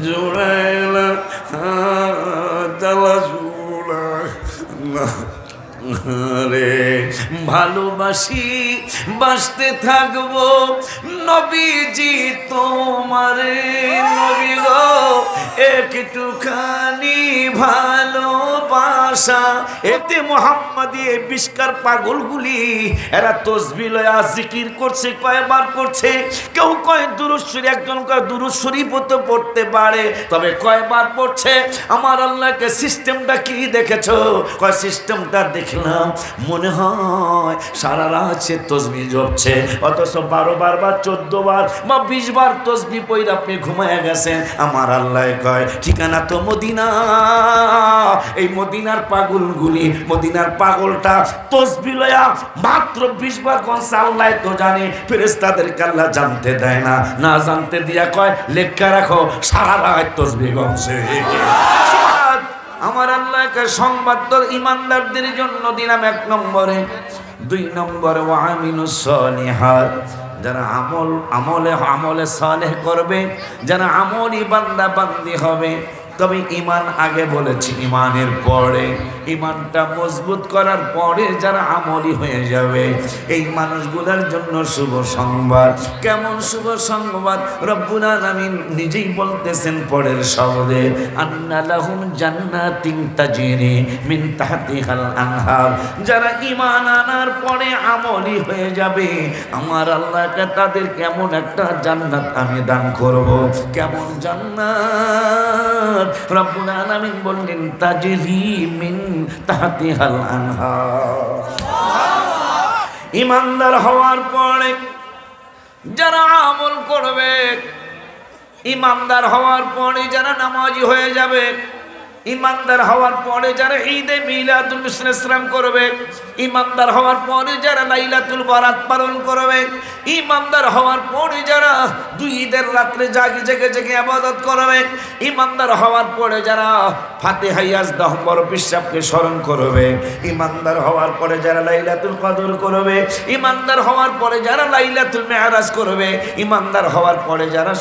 জুড়াইলা জ্বালা রে ভালোবাসি বাসতে থাকবো নবীজি তোমারে নবী গো একটুখানি ভালোবাসা। এতে মোহাম্মদী বিষ্কার পাগলগুলি এরা তসবিহ লয়া জিকির করছে, কয়বার করছে। কেউ কয় দুরূদ শরীফ, একজন কয় দুরূদ শরীফ তো পড়তে পারে, তবে কয়বার পড়ছে। আমার আল্লাহকে সিস্টেমটা কি দেখেছো? কয় সিস্টেমটা দেখলাম মনে হয় সারা রাত সে তসবিহ জপছে, অথচ 12 বার বা 14 বার বা 20 বার তসবিহ পড়ে আপনি ঘুমায় গেছেন। আমার আল্লাহ কয় ঠিকানা তো মদিনা। এই মদিনার পাগলগুলি, মদিনার পাগলটা তসবিহ লয়া মাত্র 20 বার গনছে। আল্লাহ তো জানে, ফেরেশতাদেরকে আল্লাহ জানতে দেয় না, না জানতে দিয়া কয় লেখা রাখো সারা রাত তসবিহ গনছে। আমার আল্লাহকে সংবাদ তো ইমানদারদের জন্য দিলাম 1 নম্বরে। 2 নম্বরে ওয়ামিনুস সলিহাত, যারা আমলে সালেহ করবে, যারা আমলি বান্দা বান্দি হবে। তবে ইমান আগে বলেছি, ইমানের পরে, ইমানটা মজবুত করার পরে যারা আমলি হয়ে যাবে, এই মানুষগুলোর জন্য শুভ সংবাদ। কেমন শুভ সংবাদ? রব্বুল আলামিন নিজেই বলতেছেন পরের শব্দে, আন্না লাহুম জান্নাতিন তাজরি মিন তাহতিহাল আনহার। যারা ইমান আনার পরে আমলি হয়ে যাবে, আমার আল্লাহকে তাদের কেমন একটা জান্নাত আমি দান করব। কেমন জান্নাত? রব্বুল আলামিন বললেন তাজরি মিন তাহতিহাল আনহার। ইমানদার হওয়ার পরে যারা আমল করবে, ইমানদার হওয়ার পরে যারা নামাজি হয়ে যাবে, ইমানদার হওয়ার পরে যারা ঈদে মিলাদুল ইসলাম করবে, ইমানদার হওয়ার পরে যারা লাইলাতুল বারাত পালন করবে, ইমানদার হওয়ার পরে যারা 2 ঈদের রাত্রে জেগে জেগে ইবাদত করবে, ইমানদার হওয়ার পরে যারা ফাতিহা ইয়াজদাহ বড় পিসাবকে স্মরণ করবে, ইমানদার হওয়ার পরে যারা লাইলাতুল কদর করবে, ইমানদার হওয়ার পরে যারা লাইলাতুল মেরাজ করবে, ইমানদার হওয়ার পরে যারা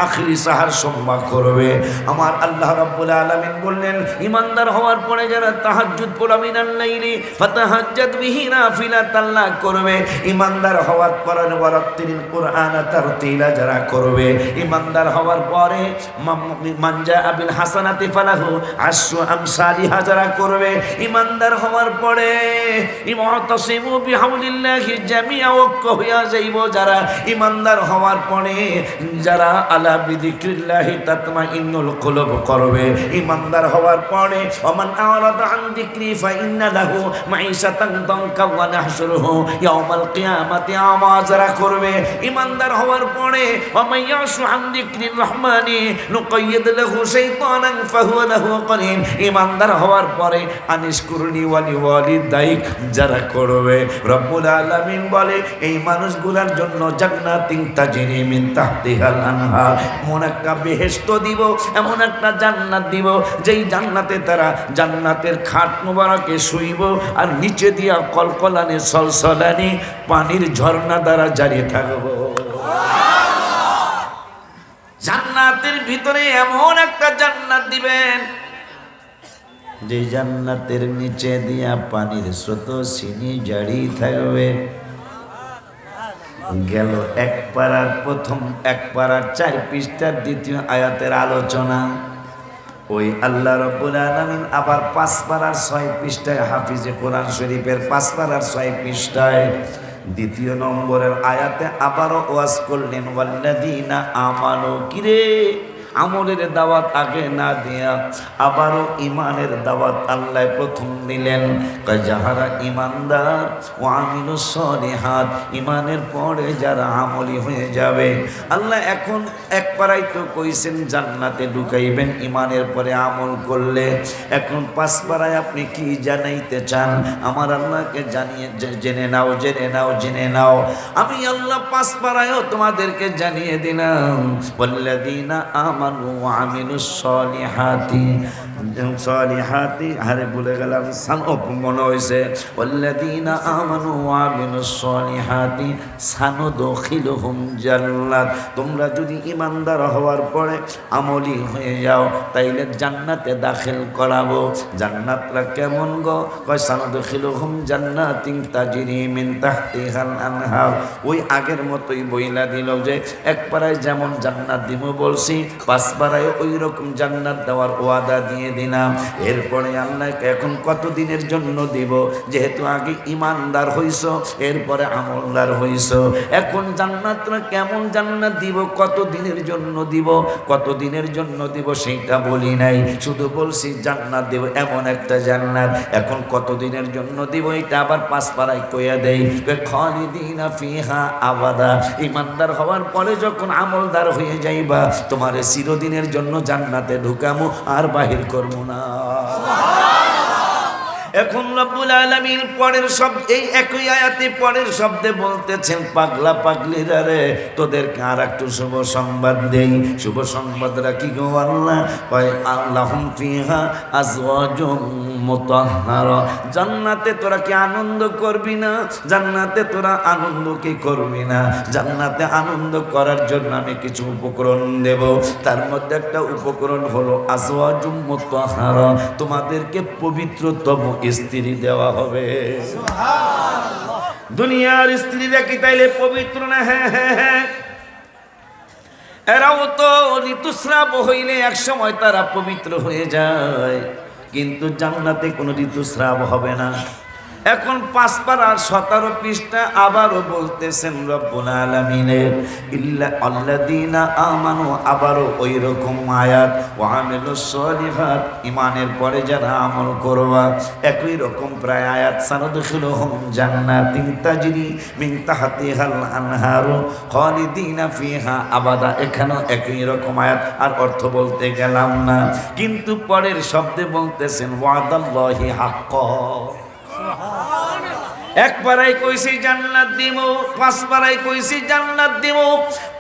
আখিরি সাহার সম্মান করবে। আমার আল্লাহ রাব্বুল আলামিন বললেন ইমানদার হওয়ার পরে যারা তাহাজ্জুদ পড়া মিনাল লাইলি ফাতাহাজ্জাদ বিহি নাফিলাতান করবে, ইমানদার হওয়ার পরে ওয়ারাতিল কুরআন তারতিলা যারা করবে, ইমানদার হওয়ার পরে মানজা আবিল হাসানাতি ফালাহু আশরু আমসালিহা যারা করবে, ইমানদার হওয়ার পরে ইমাতাসিমু বিহাউলিল্লাহি জামিআ ঐক্য হইয়া যাইব যারা, ইমানদার হওয়ার পরে যারা বিযিকরিল্লাহি তাতমাইন্নুল কুলুব করবে, ইমানদার হওয়ার পরে ওমান আরাদা আন যিকরি ফাইন্না লাহু মাঈশাতান দানকা ওয়া নাহশুরুহু ইয়াওমাল কিয়ামাতি আমা যারা করবে, ইমানদার হওয়ার পরে ওমান ইয়াশু আন যিকরির রহমানি নুকাইয়িদ লাহু শাইতানান ফাহুয়া লাহু করিন, ইমানদার হওয়ার পরে আনিশকুরনি ওয়ালিদাইক যারা করবে। রব্বুল আলামিন বলে এই মানুষগুলোর জন্য জান্নাতিন তাজরি মিন তাহতিহাল আনহার, এমন একটা বেহেশত দিব, এমন একটা জান্নাত দিব, যেই জান্নাতে তারা জান্নাতের খাট মুবারকে শুইব, আর নিচে দিয়া কলকলানে সলসলানি পানির ঝর্ণা দ্বারা জারি থাকব। জান্নাতের ভিতরে এমন একটা জান্নাত দিবেন, যে জান্নাতের নিচে দিয়া পানির স্রোত সিনি জারি থাকবে। গেল 1 পারার প্রথম 1 পারার 4 পৃষ্ঠার 2য় আয়াতের আলোচনা। ওই আল্লাহ রাব্বুল আলামিন আবার 5 পারার 6 পৃষ্ঠায় হাফিজে কোরআন শরীফের 5 পারার 6 পৃষ্ঠায় 2য় নম্বরের আয়াতে আবারও ওয়াজ করলেন ওয়াল্লাযীনা আমানু। কিরে আমলের দাওয়াত আগে না দিয়া আবারও ইমানের দাওয়াত আল্লাহ প্রথম দিলেন। যাহারা ইমানদার ও আমিলুস সলিহাত, ইমানের পরে যারা আমলি হয়ে যাবে। আল্লাহ এখন 1 পারাই তো কইছেন জান্নাতে ঢুকাইবেন ইমানের পরে আমল করলে, এখন 5 পারায় আপনি কি জানাইতে চান? আমার আল্লাহকে জানিয়ে জেনে নাও, জেনে নাও, জেনে নাও। আমি আল্লাহ 5 পারায়ও তোমাদেরকে জানিয়ে দিলাম ওয়াল্লাযীনা আমানু আমানু ওয়া আমিলুস সলিহাতি আরে ভুলে গেলাম মনে হয়েছে ওয়াল্লাযীনা আমানু ওয়া আমিলুস সলিহাতি সানুদখিলুহুম জান্নাত। তোমরা যদি ঈমানদার হওয়ার পরে আমলি হয়ে যাও তাইলে জান্নাতে দাখিল করাবো। জান্নাতটা কেমন গো? কয় সানুদখিলুহুম জান্নাতিন তাজরি মিন তাহতিহাল আনহার। ওই আগের মতোই বইলা দিল যে এক পাড়ায় যেমন জান্নাত দিব বলছি, 5 পাড়ায় ওই রকম জান্নাত দেওয়ার ওয়াদা দিয়ে দিলাম। এরপরে আল্লাহকে এখন কত দিনের জন্য দিব? যেহেতু আগে ইমানদার হইছ, এরপরে আমলদার হইছ, এখন জান্নাতটা কেমন জান্নাত দিব, কত দিনের জন্য দিব, কত দিনের জন্য দিব সেইটা বলি নাই, শুধু বলছি জান্নাত দিব, এমন একটা জান্নাত। এখন কত দিনের জন্য দিব এটা আবার 5 পাড়ায় কইয়া দেই, খালিদিনা ফিহা আবাদা। ইমানদার হওয়ার পরে যখন আমলদার হয়ে যাইবা তোমারে চিরদিনের জন্য জান্নাতে ঢুকামু, আর বাহির করবো না। এখন রব্বুল আলামিন পরের শব্দ এই একই আয়াতে পরের শব্দে বলতেছেন, পাগলা পাগলিরা রে, তোদেরকে আর একটু শুভ সংবাদ দেই। শুভ সংবাদটা কি গো আল্লাহ? কয় আল্লাহুম ফিহা আজওয়াজুম মুতাহহারা। জান্নাতে তোরা কি আনন্দ করবি না? জান্নাতে তোরা আনন্দ কি করবি না? জান্নাতে আনন্দ করার জন্য আমি কিছু উপকরণ দেব। তার মধ্যে একটা উপকরণ হলো আজওয়াজুম মুতাহহারা, তোমাদেরকে পবিত্রতম স্ত্রী দেওয়া হবে। দুনিয়ার স্ত্রীরা কি তাইলে পবিত্র না? হ্যাঁ হ্যাঁ হ্যাঁ, এরাও তো ঋতুস্রাব হইলে এক সময় তারা পবিত্র হয়ে যায়, কিন্তু জান্নাতে কোনো ঋতুস্রাব হবে না। এখন 5 পারার 17 পৃষ্ঠা আবারও বলতেছেন রব্বুল আলামিনের ইল্লা আল্লাযীনা আমানু, আবারও ওই রকম আয়াত, ওয়া আমিলুস সলিহাত, ঈমানের পরে যারা আমল করবা, একই রকম প্রায় আয়াত, সানুদখিলুহুম জান্নাতিন তাজরি মিন তাহতিহাল আনহারু খালিদিনা ফিহা আবাদা। এখানেও একই রকম আয়াত, আর অর্থ বলতে গেলাম না, কিন্তু পরের শব্দে বলতেছেন ওয়াদাল্লাহি হাক্কান। এক পাড়ায় কইছি জান্নাত দিব, 5 পাড়ায় কইছি জান্নাত দিব,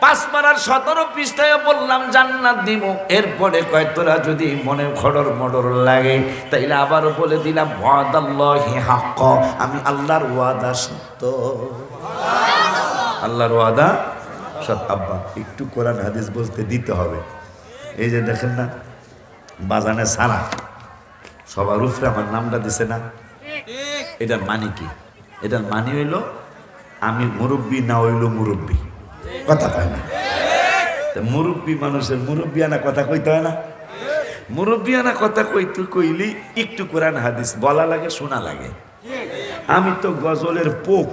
5 পাড়ার 17 পৃষ্ঠায় বললাম জান্নাত দিব। এরপরে কয় তোরা যদি মনে খড়র মডর লাগে তাইলে আবারও বলে দিলাম ওয়াদাল্লাহি হাক্ক, আমি আল্লাহর ওয়াদা সত্য। আল্লাহর ওয়াদা সত্য। আব্বা একটু কোরআন হাদিস বলতে দিতে হবে। এই যে দেখেন না বাজানে সারা সবার উপরে আমার নামটা দিছে না, এটার মানে কি? এটার মানে হইল আমি মুরব্বী না হইল মুরব্বী, কথা কয় না। মুরব্বী মানুষের মুরব্বিয়ানা কথা কইতে হয় না? মুরব্বিয়ানা কথা কইলি একটু কোরআন হাদিস বলা লাগে, শোনা লাগে। আমি তো গজলের পোক,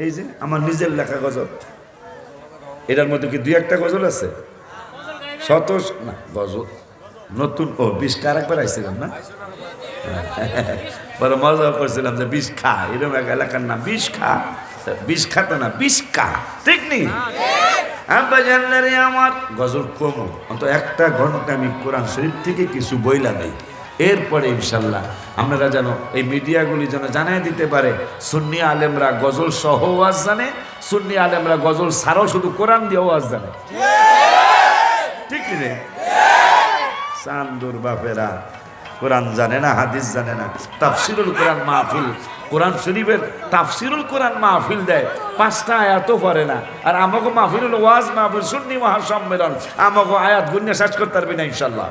এই যে আমার নিজের লেখা গজল, এটার মধ্যে কি 2-1টা গজল আছে? শত না গজল নতুন, ও 20 কারেকবার আইছিলাম না, বড় মজা করছিলাম যে 20 খা, এরকম এক এলাকার নাম 20 খা, 20 খাতো না 20 খা, ঠিক নেই? আব্বা জানলে আমার গজল কম, অন্ত 1টা ঘন্টা আমি কোরআন শরীফ থেকে কিছু বইলা নেই। এরপরে ইনশাল্লাহ আপনারা যেন এই মিডিয়াগুলি যেন জানাই দিতে পারে, সুন্নি আলেমরা গজল সহ ওয়াজ জানে, সুন্নি আলেমরা গজল ছাড়াও শুধু কোরআন দিয়ে ওয়াজ জানে, ঠিক রে? চান্দুর বাপেরা কোরআন জানে না, হাদিস জানে না, তাফসিরুল কোরআন মাহফিল, কোরআন শরীফের তাফসিরুল কোরআন মাহফিল দেয়, 5টা আয়াতও পড়ে না। আর আমাকে মাহফিলুল ওয়াজ মাহফিল সুন্নি মহাসম্মেলন, আমাকে আয়াত গুণে শেষ করতে পারবি না ইনশাল্লাহ।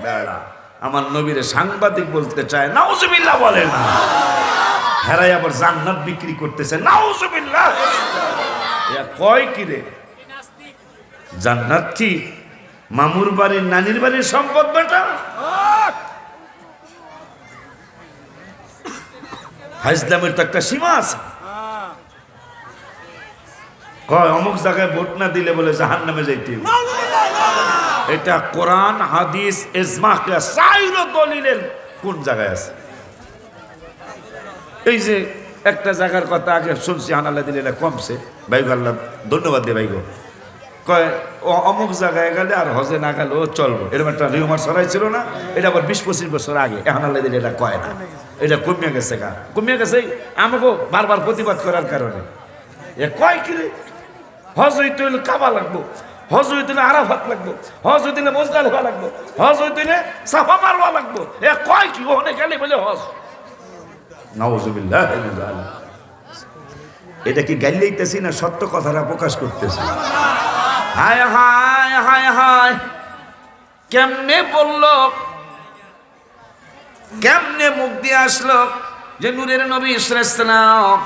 বেড়া আমার নবীরে সাংবাদিক বলতে চায়, নাউজুবিল্লাহ বলে না, হেরাই আবার জান্নাত বিক্রি করতেছে, নাউজুবিল্লাহ। কয় কি রে জান্নাত কি মামুর বাড়ির নানির বাড়ির সম্পদ বেটা? হাইসলামের তো একটা সীমা আছে। কয় অমুক জায়গায় ভোট না দিলে বলে জাহান্নামে যাইতে। এটা কোরআন হাদিস ইজমা কিয়াস 4 দলিলের কোন জায়গায় আছে? এই যে একটা জায়গার কথা আগে শুনছি, হানালা দিলে এটা কমছে, ভাই আল্লাহ ধন্যবাদ দে ভাই গো। কয় অমুক জায়গায় গেলে আর হজে না গেলেও চলবো, এরকম একটা রিউমার ছড়াই ছিল না? এটা আবার 20-25 বছর আগে, এখন আল্লাহ দিলে এটা কয় না, এটা কমিয়ে গেছে। কমিয়ে গেছে আমাকে বারবার প্রতিবাদ করার কারণে। এ কয় কি রে হজ হইতে হইলে কাবা লাগবো, হজ হইতে আরাফাত লাগবো, হজ হইতে মুজদালিফা লাগবো, হজ হইতে সাফা মারওয়া লাগবো। এ কয় কি ওখানে গেলে বলে হজ? নাউজুবিল্লাহ। এটা কি গাইলেইতেছি না সত্য কথাটা প্রকাশ করতেছি? হায় হায় হায় হায়, কেমনে বললো, কেমনে মুখ দিয়ে আসলো যে নূরের নবী ইসলাম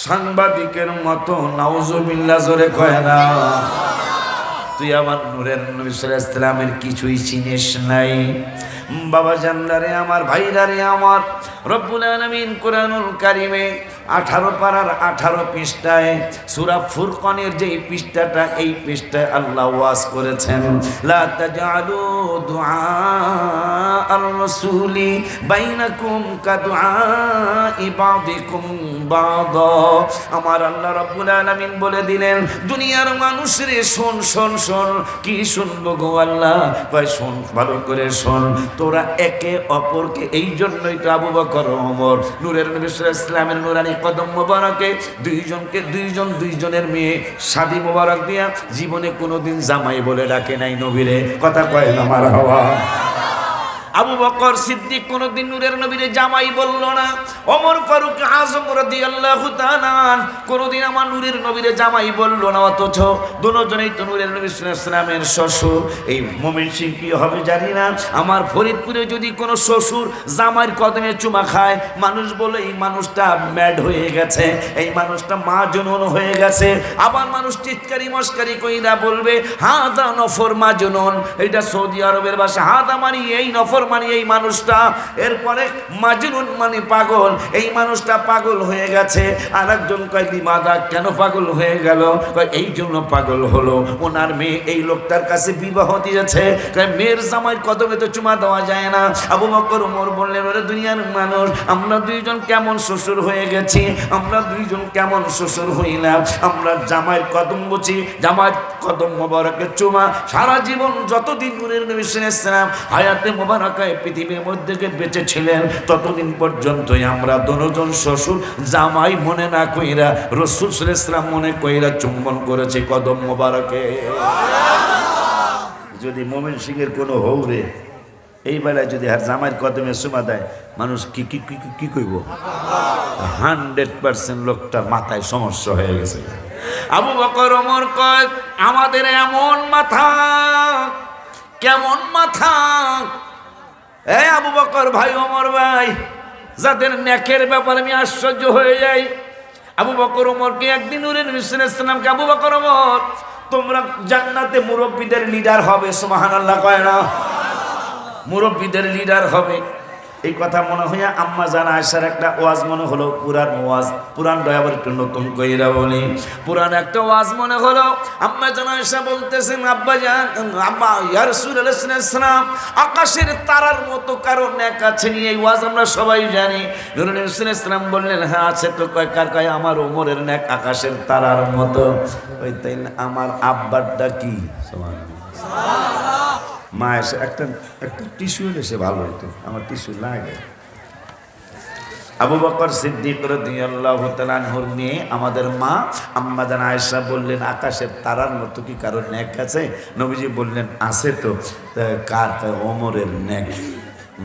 সাংবাদিকের মতো নাউজুবিল্লাহ জোরে কয় না। তুই আমার নূরের নবী ইসলামের কিছুই চিনিস নাই। বাবা জানদারে আমার, ভাইরারে আমার, রব্বুল আলামিন কুরআনুল কারীমে 18 পারার 18 পৃষ্ঠায় সূরা ফুরকানের যে পৃষ্ঠাটা, এই পৃষ্ঠায় আল্লাহ ওয়াজ করেছেন, লা তাজআলু দুআ আর-রাসূলি বাইনাকুম কাদুআ ইবাদিকুম বাদা। আমার আল্লাহ রব্বুল আলামিন বলে দিলেন, দুনিয়ার মানুষ রে শোন শোন শোন। কি শুনবো গো আল্লাহ? কয় শোন, ভালো করে শোন, তোরা একে অপরকে, এই জন্যই তো আবু বকর ওমর নূরের নবী সাল্লাল্লাহু আলাইহি ওয়াসাল্লামের নূরানি কদম মোবারকে দুইজনের মেয়ে শাদী মোবারক দিয়া জীবনে কোনোদিন জামাই বলে ডাকে নাই নবীরে। কথা কয় না মারহাবা। আবু বকর সিদ্দিক কোনদিন নূরের নবীরে জামাই বলল না। ওমর ফারুক আযম রাদিয়াল্লাহু তাআলা কোনদিন আমার নূরের নবীরে জামাই বলল না। অথচ দুজনেই তো নূরের নবী সাল্লাল্লাহু আলাইহি ওয়াসাল্লামের শ্বশুর। এই মুমিন সিং কি হবে জানি না, আমার ফরিদপুরে যদি কোনো শ্বশুর জামাইয়ের কদমে চুমা খায়, মানুষ বলে এই মানুষটা ম্যাড হয়ে গেছে, এই মানুষটা মা জনন হয়ে গেছে। আবার মানুষ চিৎকারি মস্কারি কইরা বলবে হাদা নফর মা জনন। এটা সৌদি আরবের ভাষা, হাদা মানে এই, নফর মানে এই মানুষটা। এরপরে মাজনুন মানে পাগল, এই মানুষটা পাগল হয়ে গেছে। আর একজন কয় লিমাদা, কেন পাগল হয়ে গেল? এই জন্য পাগল হলো, ওনার মেয়ে এই লোকটার কাছে বিবাহ দিয়েছে। মেয়ের জামাই কদমে তো চুমা দেওয়া যায় না। আবু বকর ওমর বললেন, ওরে দুনিয়ার মানুষ, আমরা দুইজন কেমন শ্বশুর হয়ে গেছি, আমরা দুইজন কেমন শ্বশুর হইলাম। আমরা জামাইয়ের কদম বুঝি, জামাইয়ের কদম মোবারকের চুমা সারা জীবন যতদিন নূরের নবী সাল্লাল্লাহু আলাইহি ওয়াসাল্লাম হায়াতে মোবারক পৃথিবীর মধ্যে বেঁচে ছিলেন, ততদিন পর্যন্তই আমরা দুজন শ্বশুর জামাই মনে না কইরা রাসূল সাল্লাল্লাহু আলাইহি ওয়াসাল্লাম মনে কইরা চুম্বন করেছে কদম মোবারকে। যদি মুমিন সিংহের কোনো হৌরে এই বেলায় যদি আর জামাইয়ের কদমে চুমা দেয়, মানুষ কি কি কি কি কইব? 100% লোকটার মাথায় সমস্যা হয়ে গেছে। আবু বকর ওমর কয়, আমাদের এমন মাথা, কেমন মাথা। এই আবু বকর ভাই, ওমর ভাই, যাদের নেকের ব্যাপারে আমি আশ্চর্য হয়ে যাই। আবু বকর ওমরকে একদিন নূরের নবী সাল্লাল্লাহু আলাইহি ওয়াসাল্লামকে, আবু বকর ওমর, তোমরা জান্নাতে মুরব্বীদের লিডার হবে। সুবহানাল্লাহ কয় না? মুরব্বীদের লিডার হবে। এই কথা মনে হইয়া আম্মা জান আয়েশার একটা ওয়াজ মনে হলো, পুরান ওয়াজ, পুরান আবার একটু নতুন কইরা বলি। পুরান একটা ওয়াজ মনে হলো, আম্মা জান আয়েশা বলতেছেন, আব্বা জান, আম্মা ইয়া রাসূলুল্লাহ সাল্লাল্লাহু আলাইহি ওয়াসাল্লাম, আকাশের তারার মতো কারো নেক আছে নি? এই ওয়াজ আমরা সবাই জানি। নূর নবী সাল্লাল্লাহু আলাইহি ওয়াসাল্লাম বললেন, হ্যাঁ আছে তো। কয় কার? কয় আমার ওমরের নেক আকাশের তারার মতো। ওই তাই আমার আব্বারটা কি? সুবহানাল্লাহ। মা এসে একটা টিস্যু এসে ভালো হতো, আমার টিস্যু লাগে। আবু বকর সিদ্দিক রাদিয়াল্লাহু তাআলা আনহুর মেয়ে আমাদের মা আম্মা জান আয়েশা বললেন, আকাশের তারার মতো কি কারো নেক আছে? নবীজি বললেন, আছে তো। কার? ওমরের নেক।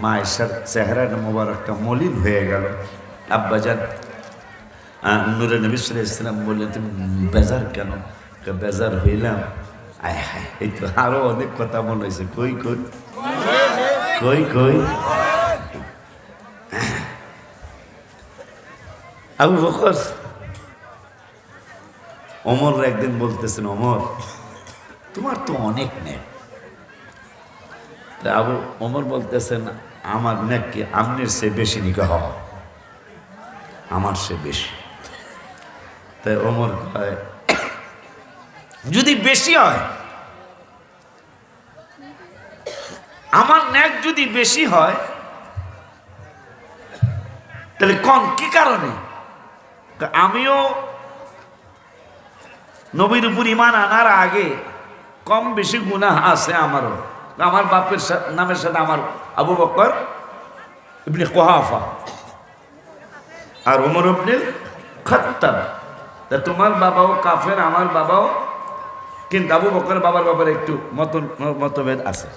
মা আয়েশার চেহারাটা মোবারকটা মলিন হয়ে গেল। আব্বা জান নূরে নবী সাল্লাল্লাহু আলাইহি ওয়াসাল্লাম বললেন, তুমি বেজার কেন? বেজার হইলাম, আয় হায়, এই তো আরো অনেক কথা মনে হয়েছে। কই কই কই কই আবু বকর ওমর একদিন বলতেছেন, ওমর তোমার তো অনেক নেক। তা আবু ওমর বলতেছেন, আমার নেক কি আমনের সে বেশি নিকাহ? আমার সে বেশি। তাই ওমর কয়, যদি বেশি হয়, আমার নেক যদি বেশি হয়, তাহলে কোন কি কারণে? আমিও নবীর উপর ঈমান আনার আগে কম বেশি গুনাহ আছে আমারও। আমার বাপের নামের সাথে আমার আবু বকর ইবনে কুহাফা আর ওমর ইবনে খাত্তাব। তা তোমার বাবাও কাফের, আমার বাবাও কিন্তু আবু বকর বাবার ব্যাপারে একটু মতভেদ আছে।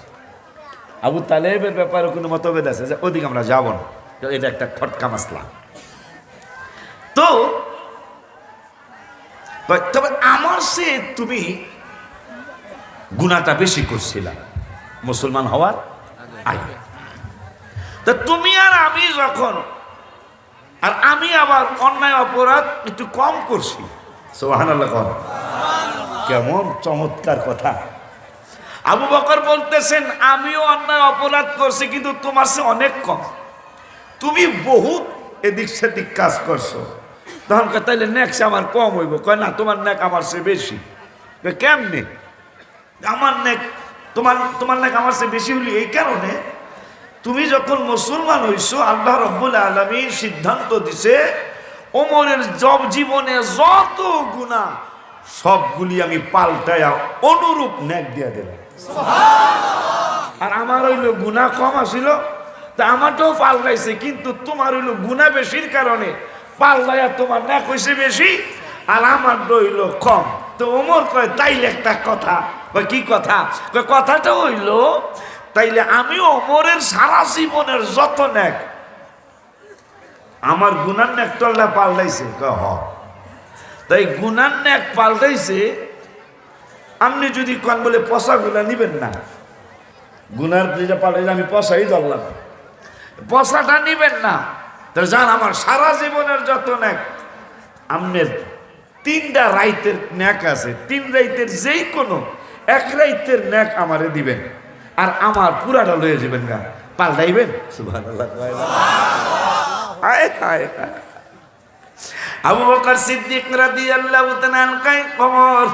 আবু তালেবের ব্যাপারে কোনো মতভেদ আছে, যে ওদিকে আমরা যাব না, এটা একটা খটকা মাসলা। তো তবে আমার সে তুমি গুনাহটা বেশি করছিলা মুসলমান হওয়ার আগে। তা তুমি আর আমি যখন, আর আমি আবার অন্যায় অপরাধ একটু কম করছি, সুবহানাল্লাহ। কেমন চমৎকার কথা। আবু বকর বলতেছেন আমিও অন্যায় অপরাধ করছি, কিন্তু তোমার সে অনেক কম, তুমি বহুত এদিক সেদিক কাজ করছো। তখন তাইলে নেক্সট আমার কম হইব, কয় না তোমার নেক আমার চেয়ে বেশি। কেমনে আমার নেক তোমার নেক আমার চেয়ে বেশি হলি? এই কারণে তুমি যখন মুসলমান হইছো, আল্লাহ রাব্বুল আলামিন সিদ্ধান্ত দিছে ওমরের জীবনে যত গুনাহ সবগুলি আমি পাল্টায়া অনুরূপ নেক দিয়া দিলাম। আর আমার হইলো গুনাহ কম আছিল, তা আমারটাও পাল্টাইছে, কিন্তু তোমার হইলো গুনাহ বেশির কারণে পাল্টায়া তোমার নেক হইছে বেশি, আর আমার হইলো কম। তো ওমর কয় তাইলে একটা কথা। কি কথা? কথাটা হইলো তাইলে আমি ওমরের সারা জীবনের যত নেক আমার গুনার নেক টল্লা পাল্টাইছে। তাই গুনার নেক পাল্টাইছে, আপনি যদি কন বলে পশাগুলা নিবেন না, গুনার যেটা পাল্টাইছে আমি পশাই ধরলাম, পশাটা নিবেন না। তো জান আমার সারা জীবনের যত নেক, আমনের 3টা রাইতের নেক আছে, 3 রাইতের যেই কোনো এক রাইতের নেক আমারে দিবেন, আর আমার পুরাটা লয়ে যাবেন গা, পাল্টাইবেন। সুবহানাল্লাহ। আবু বকর সিদ্দিক রাদিয়াল্লাহু তাআলা কয় ওমর,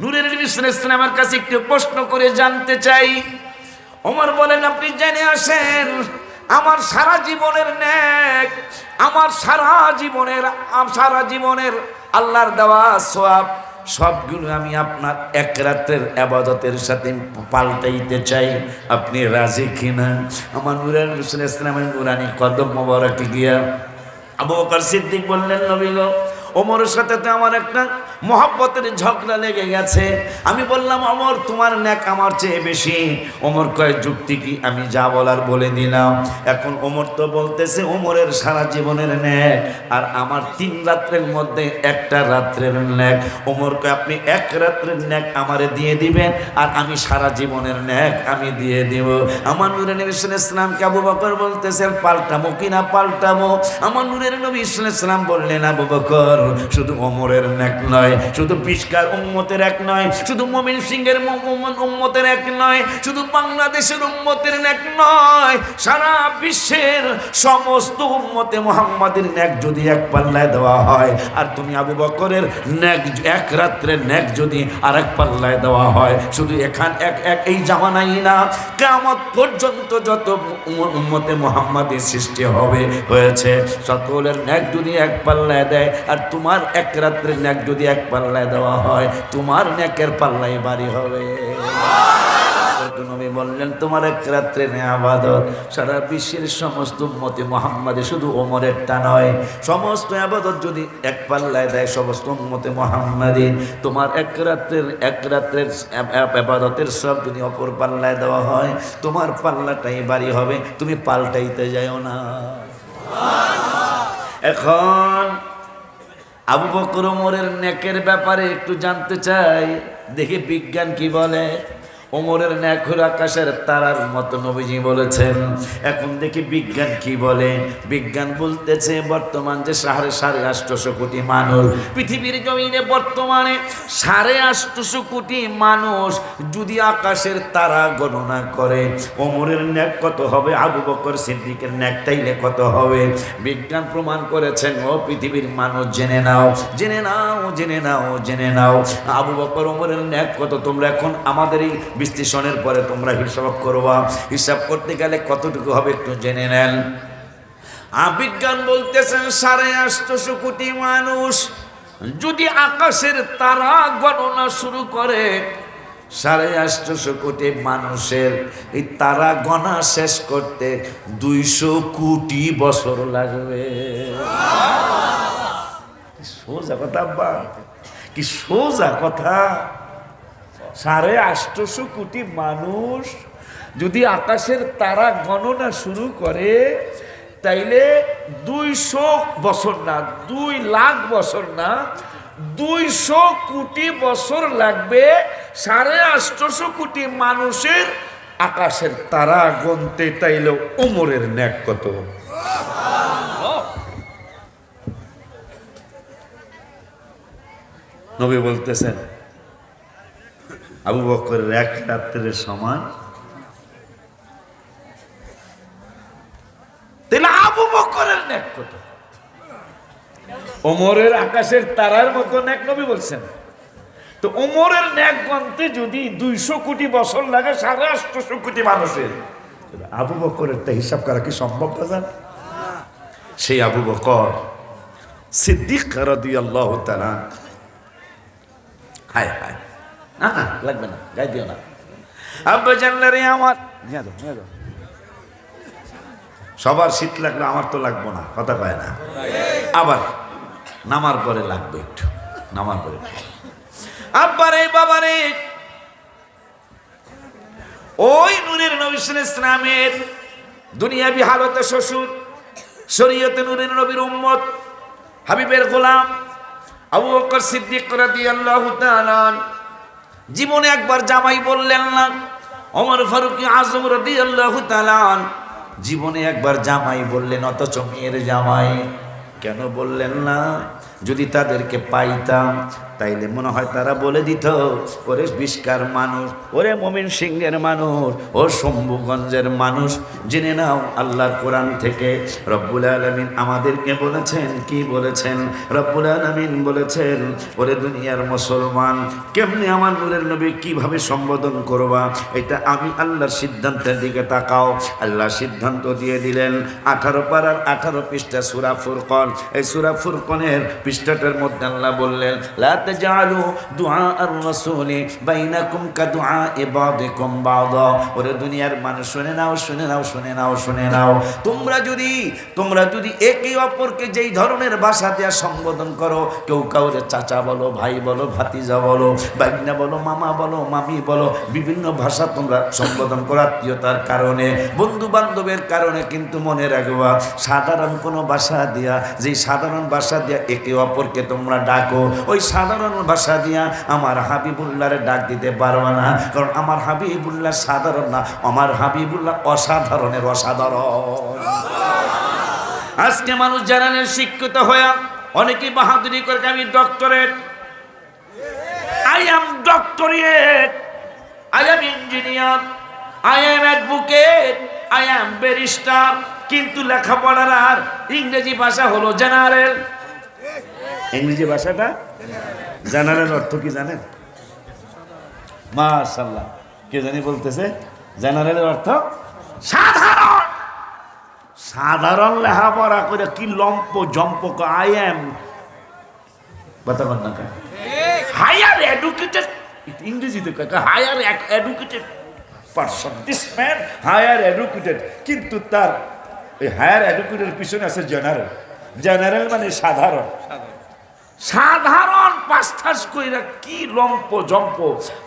নূরের নবী সাল্লাল্লাহু আলাইহি ওয়াসাল্লামের কাছে একটু প্রশ্ন করে জানতে চাই। ওমর বলেন আপনি জেনে আসেন, আমার সারা জীবনের নেক, আমার সারা জীবনের আল্লাহর দেওয়া সওয়াব সবগুলো আমি আপনার এক রাতের ইবাদতের সাথে পাল্টাইতে চাই, আপনি রাজি কিনা? আমার নূরের নবী সাল্লাল্লাহু আলাইহি ওয়াসাল্লামের নূরানি কদম মোবারকে গিয়া আবু বকর সিদ্দিক বললেন, নবী গো, ওমরের সাথে তো আমার একটা মহব্বতের ঝগড়া লেগে গেছে। আমি বললাম ওমর তোমার নেক আমার চেয়ে বেশি। ওমর কয় যুক্তি কি? আমি যা বলার বলে দিলাম। এখন ওমর তো বলতেছে ওমরের সারা জীবনের নেক আর আমার 3 রাত্রের মধ্যে একটা রাত্রের নেক। ওমর কয় আপনি এক রাত্রের নেক আমারে দিয়ে দিবেন, আর আমি সারা জীবনের নেক আমি দিয়ে দিব। আমার নূরের নবী সাল্লাল্লাহু আলাইহি ওয়াসাল্লামকে আবু বকর বলতেছেন পাল্টামো কিনা পাল্টামো? আমার নূরের নবী সাল্লাল্লাহু আলাইহি ওয়াসাল্লাম বললেন আবু বকর শুধু ওমরের নেক নয়, শুধু পিসকার উম্মতের এক নয়, শুধু মুমিন সিংহের উম্মতের এক নয়, শুধু বাংলাদেশের উম্মতের নেক নয়, সারা বিশ্বের সমস্ত উম্মতে মুহাম্মাদের নেক যদি এক পাল্লায় দেওয়া হয়, আর তুমি আবু বকরের নেক এক রাত্রের নেক যদি আরেক পাল্লায় দেওয়া হয়, শুধু এক এই জামানাই না, কিয়ামত পর্যন্ত যত উম্মতে মুহাম্মাদের সৃষ্টি হয়েছে সকলের নেক যদি এক পাল্লায় দেয়, আর তোমার এক রাত্রের নেক যদি এক পাল্লায় দেওয়া হয়, তোমার নেকের পাল্লায় ভারী হবে। নবী বললেন তোমার এক রাত্রের ইবাদত সারা বিশ্বের সমস্ত উম্মতে মুহাম্মাদে, শুধু ওমরেরটা নয়, সমস্ত ইবাদত যদি এক পাল্লায় দেয় সমস্ত উম্মতে মুহাম্মাদী, তোমার এক রাত্রের ইবাদতের সব যদি অপর পাল্লায় দেওয়া হয়, তোমার পাল্লাটাই ভারী হবে, তুমি পাল্টাইতে যাও না। এখন আবু বকর ওমরের নেকের ব্যাপারে একটু জানতে চাই, দেখি বিজ্ঞান কি বলে। ওমরের নেক হলো আকাশের তারার মতো নবীজি বলেছেন। এখন দেখি বিজ্ঞান কি বলে। বিজ্ঞান বলতেছে বর্তমান যে 850 কোটি মানুষ পৃথিবীর জমিনে, বর্তমানে 850 কোটি মানুষ যদি আকাশের তারা গণনা করে, ওমরের নেক কত হবে, আবু বকর সিদ্দিকের নেক তাইলে কত হবে? বিজ্ঞান প্রমাণ করেছেন। ও পৃথিবীর মানুষ জেনে নাও, জেনে নাও, জেনে নাও, জেনে নাও, আবু বকর ওমরের নেক কত। তোমরা এখন আমাদের এই বিশ্লেষণের পরে তোমরা হিসাব করবা, হিসাব করতে গেলে কতটুকু হবে একটু জেনে নেন। বিজ্ঞান বলতেছেন 850 কোটি মানুষ যদি আকাশের তারা গণনা শুরু করে, 850 কোটি মানুষের এই তারা গণনা শেষ করতে 200 কোটি বছর লাগবে। সোজা কথা আব্বা, কি সোজা কথা। 850 কোটি মানুষ যদি আকাশের তারা গণনা শুরু করে, তাইলে 200 বছর না, 2 লাখ বছর না, 200 কোটি বছর লাগবে 850 কোটি মানুষের আকাশের তারা গণতে। তাইলে ওমরের ন্যাক কত? নবী বলতেছেন আবু বকরের এক রাত্রের সমান। তাহলে আবু বকরের ন্যাক কত? ওমরের আকাশের তারার মতো ন্যাক নবী বলছেন। তো ওমরের ন্যাক গণতে যদি 200 কোটি বছর লাগে 850 কোটি মানুষের, আবু বকরের তা হিসাব করা কি সম্ভব? না, সেই আবু বকর সিদ্দিক রাদিয়াল্লাহু তাআলা, হায় হায়, না না লাগবে না, গায়ে দিও না। আব্বা জানলারে আমার নিয়ে যাও। সবার শীত লাগলো, আমার তো লাগবো না, কথা কয় না। আবার নামার পরে লাগবে, একটু নামার পরে। আব্বারে বাবারে, ওই নূরের নবী সাল্লাল্লাহু আলাইহি ওয়াসাল্লামের দুনিয়াবি হালতে শ্বশুর, শরীয়তে নূরের নবীর উম্মত, হাবিবের গোলাম আবু বকর সিদ্দিক রাদিয়াল্লাহু তাআলা জীবনে একবার জামাই বললেন না। ওমর ফারুক আযম রাদিয়াল্লাহু তাআলা জীবনে একবার জামাই বললেন, অথচ মেয়ের জামাই কেন বললেন না? যদি তাদেরকে পাইতাম তাইলে মনে হয় তারা বলে দিত, ওরে বিষ্কার মানুষ, ওরে মমিন সিংহের মানুষ, ও শম্ভুগঞ্জের মানুষ, জেনে নাও আল্লাহর কোরআন থেকে রব্বুল আলামিন আমাদেরকে বলেছেন, কি বলেছেন? রব্বুল আলামিন বলেছেন, ওরে দুনিয়ার মুসলমান, কেমনে আমার নূরের নবী কিভাবে সম্বোধন করবা, এটা আমি আল্লাহর সিদ্ধান্তের দিকে তাকাও। আল্লাহ সিদ্ধান্ত দিয়ে দিলেন। 18 পারার 18 পৃষ্ঠা সূরা ফুরকান। এই সূরা ফুরকানের পৃষ্ঠাটার মধ্যে আল্লাহ বললেন, লা তাজআলু দুআ আর-রাসূলি বাইনাকুম কাদুআ ইবাদিকুম বাদা। ওরে দুনিয়ার মানুষ, শুনে নাও, শুনে নাও, শুনে নাও, শুনে নাও। তোমরা যদি একে অপরকে যেই ধরনের ভাষা দিয়ে সম্বোধন করো, কেউ কাউরে চাচা বলো, ভাই বলো, ভাতিজা বলো, বাগনা বলো, মামা বলো, মামি বলো, বিভিন্ন ভাষা তোমরা সম্বোধন করো আত্মীয়তার কারণে, বন্ধু বান্ধবের কারণে, কিন্তু মনে রাখবা সাধারণ কোনো ভাষা দিয়া, যেই সাধারণ ভাষা দিয়া একে অপরকে তোমরা ডাকো, ওই সাধারণ ভাষা দিয়া আমার হাবিবুল্লাহরে ডাক দিতে পারবা না। কারণ আমার হাবিবুল্লাহ সাধারণ না, আমার হাবিবুল্লাহ অসাধারণের অসাধারণ। আজকে মানুষ জানানের শিক্ষিত হয়ে অনেকেই বাহাদুরি করে, আমি doctorate, I am doctorate, I am engineer, I am advocate, I am barrister, কিন্তু লেখাপড়ার আর ইংরেজি ভাষা হলো জেনারেল। ইংরেজি ভাষাটা জেনারেল অর্থ কি জানেন? মাশাআল্লাহ, কে জানি বলতেছে জেনারেলের অর্থ সাধারণ। সাধারণ লেখাপড়া করে কি লম্প জম্প, আই এম বাতাবান না হায়ার এডুকেটেড, ইংরেজিতে higher educated person, this man higher educated, কিন্তু তার এই হায়ার এডুকেটেড পিছনে আছে জেনারেল। জেনারেল মানে সাধারণ। সাধারণ পাঁচঠাস কইরা কি লম্প জম্প।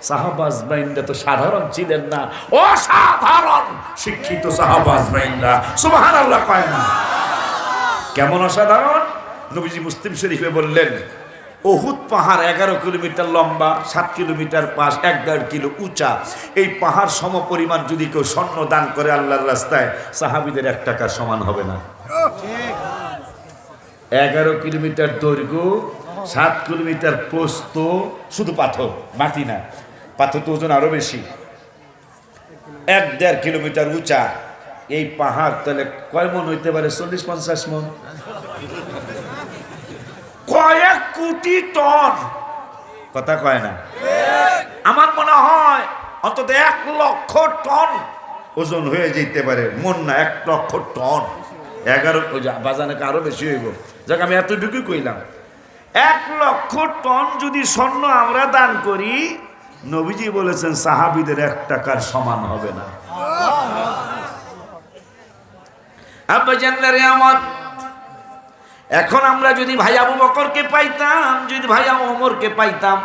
সাহাবাজ বাইন্দা তো সাধারণ ছিলেন না, অসাধারণ শিক্ষিত সাহাবাজ বাইন্দা, সুবহানাল্লাহ কয় না? কেমন অসাধারণ? নবীজি মুসলিম শরীফে বললেন, উহুদ পাহাড় 11 কিলোমিটার লম্বা, 7 কিলোমিটার পাশ, 1.5 কিলো উঁচা। এই পাহাড় সম পরিমাণ যদি কেউ স্বর্ণ দান করে আল্লাহর রাস্তায়, সাহাবীদের 1 টাকার সমান হবে না। 11 কিলোমিটার দৈর্ঘ্য, 7 কিলোমিটার প্রস্থ, শুধু পাথর, মাটি না, পাথর তো ওজন আরো বেশি, 1.5 কিলোমিটার উঁচা। এই পাহাড় তাহলে কয় মন হইতে পারে? 40-50 মন, কয়েক কোটি টন, কথা কয় না? আমার মনে হয় অন্তত 1 লক্ষ টন ওজন হয়ে যেতে পারে, মন না, 1 লক্ষ টন। 11 বাজানাকে আরো বেশি হইব, যাক আমি এতটুকুই কইলাম। 1 লক্ষ টন যদি স্বর্ণ আমরা দান করি, নবীজি বলেছেন সাহাবীদের 1 টাকার সমান হবে না। আব্বা জানলারে আমার, এখন আমরা যদি ভাই আবু বকরকে পাইতাম, যদি ভাই ওমরকে পাইতাম,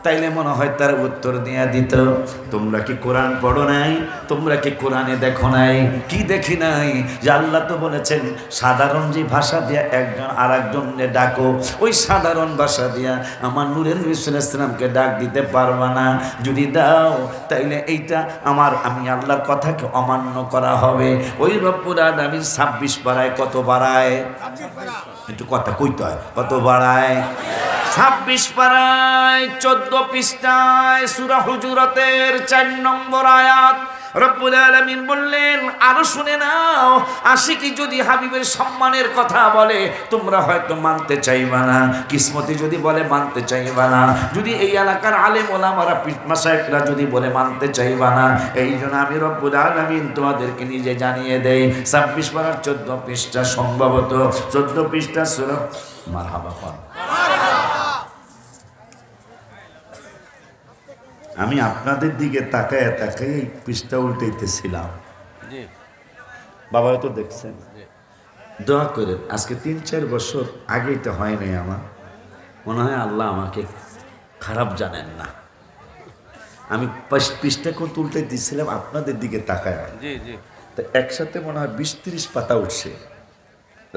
তাইলে মনে হয় তার উত্তর দিয়ে দিত, তোমরা কি কোরআন পড়ো নাই? তোমরা কি কোরআনে দেখো নাই? কি দেখি নাই? যে আল্লাহ তো বলেছেন সাধারণ যে ভাষা দিয়া একজন আর একজনকে ডাকো, ওই সাধারণ ভাষা দিয়া আমার নূরের নবী সাল্লাল্লাহু আলাইহি ওয়াসাল্লামকে ডাক দিতে পারবা না। যদি দাও তাইলে এইটা আমি আল্লাহর কথাকে অমান্য করা হবে। ওই রব্বুল আলামিন 26 পারায় কত বাড়ায়? একটু কথা কইতে হয়, কত বাড়ায়? 26 পারায় 14 পৃষ্ঠায় সূরা হুজুরাতের 4 নম্বর আয়াত রব্বুল আলামিন বললেন, আরো শুনে নাও, আশিকি যদি হাবিবের সম্মানের কথা বলে তোমরা হয়তো মানতে চাইবা না, কিসমতি যদি বলে মানতে চাইবা না, যদি এই এলাকার আলেম ওলামারা মাশায়েখরা যদি বলে মানতে চাইবা না। এই জন্য আমি রব্বুল আলামিন তোমাদেরকে নিজে জানিয়ে দেই, 26 পারার 14 পৃষ্ঠা, সম্ভবত 14 পৃষ্ঠা সূরা মারহাবা পান। আমি আপনাদের দিকে তাকায় তাকায় এই পৃষ্ঠা উল্টাইতেছিলাম, বাবা হয়তো দেখছেন। দোয়া করেন, আজকে 3-4 বছর আগে এটা হয় নাই আমার মনে হয়। আল্লাহ আমাকে খারাপ জানেন না, আমি পৃষ্ঠা কোন উল্টাইতেছিলাম আপনাদের দিকে তাকায়, তো একসাথে মনে হয় 20-30 পাতা উঠছে,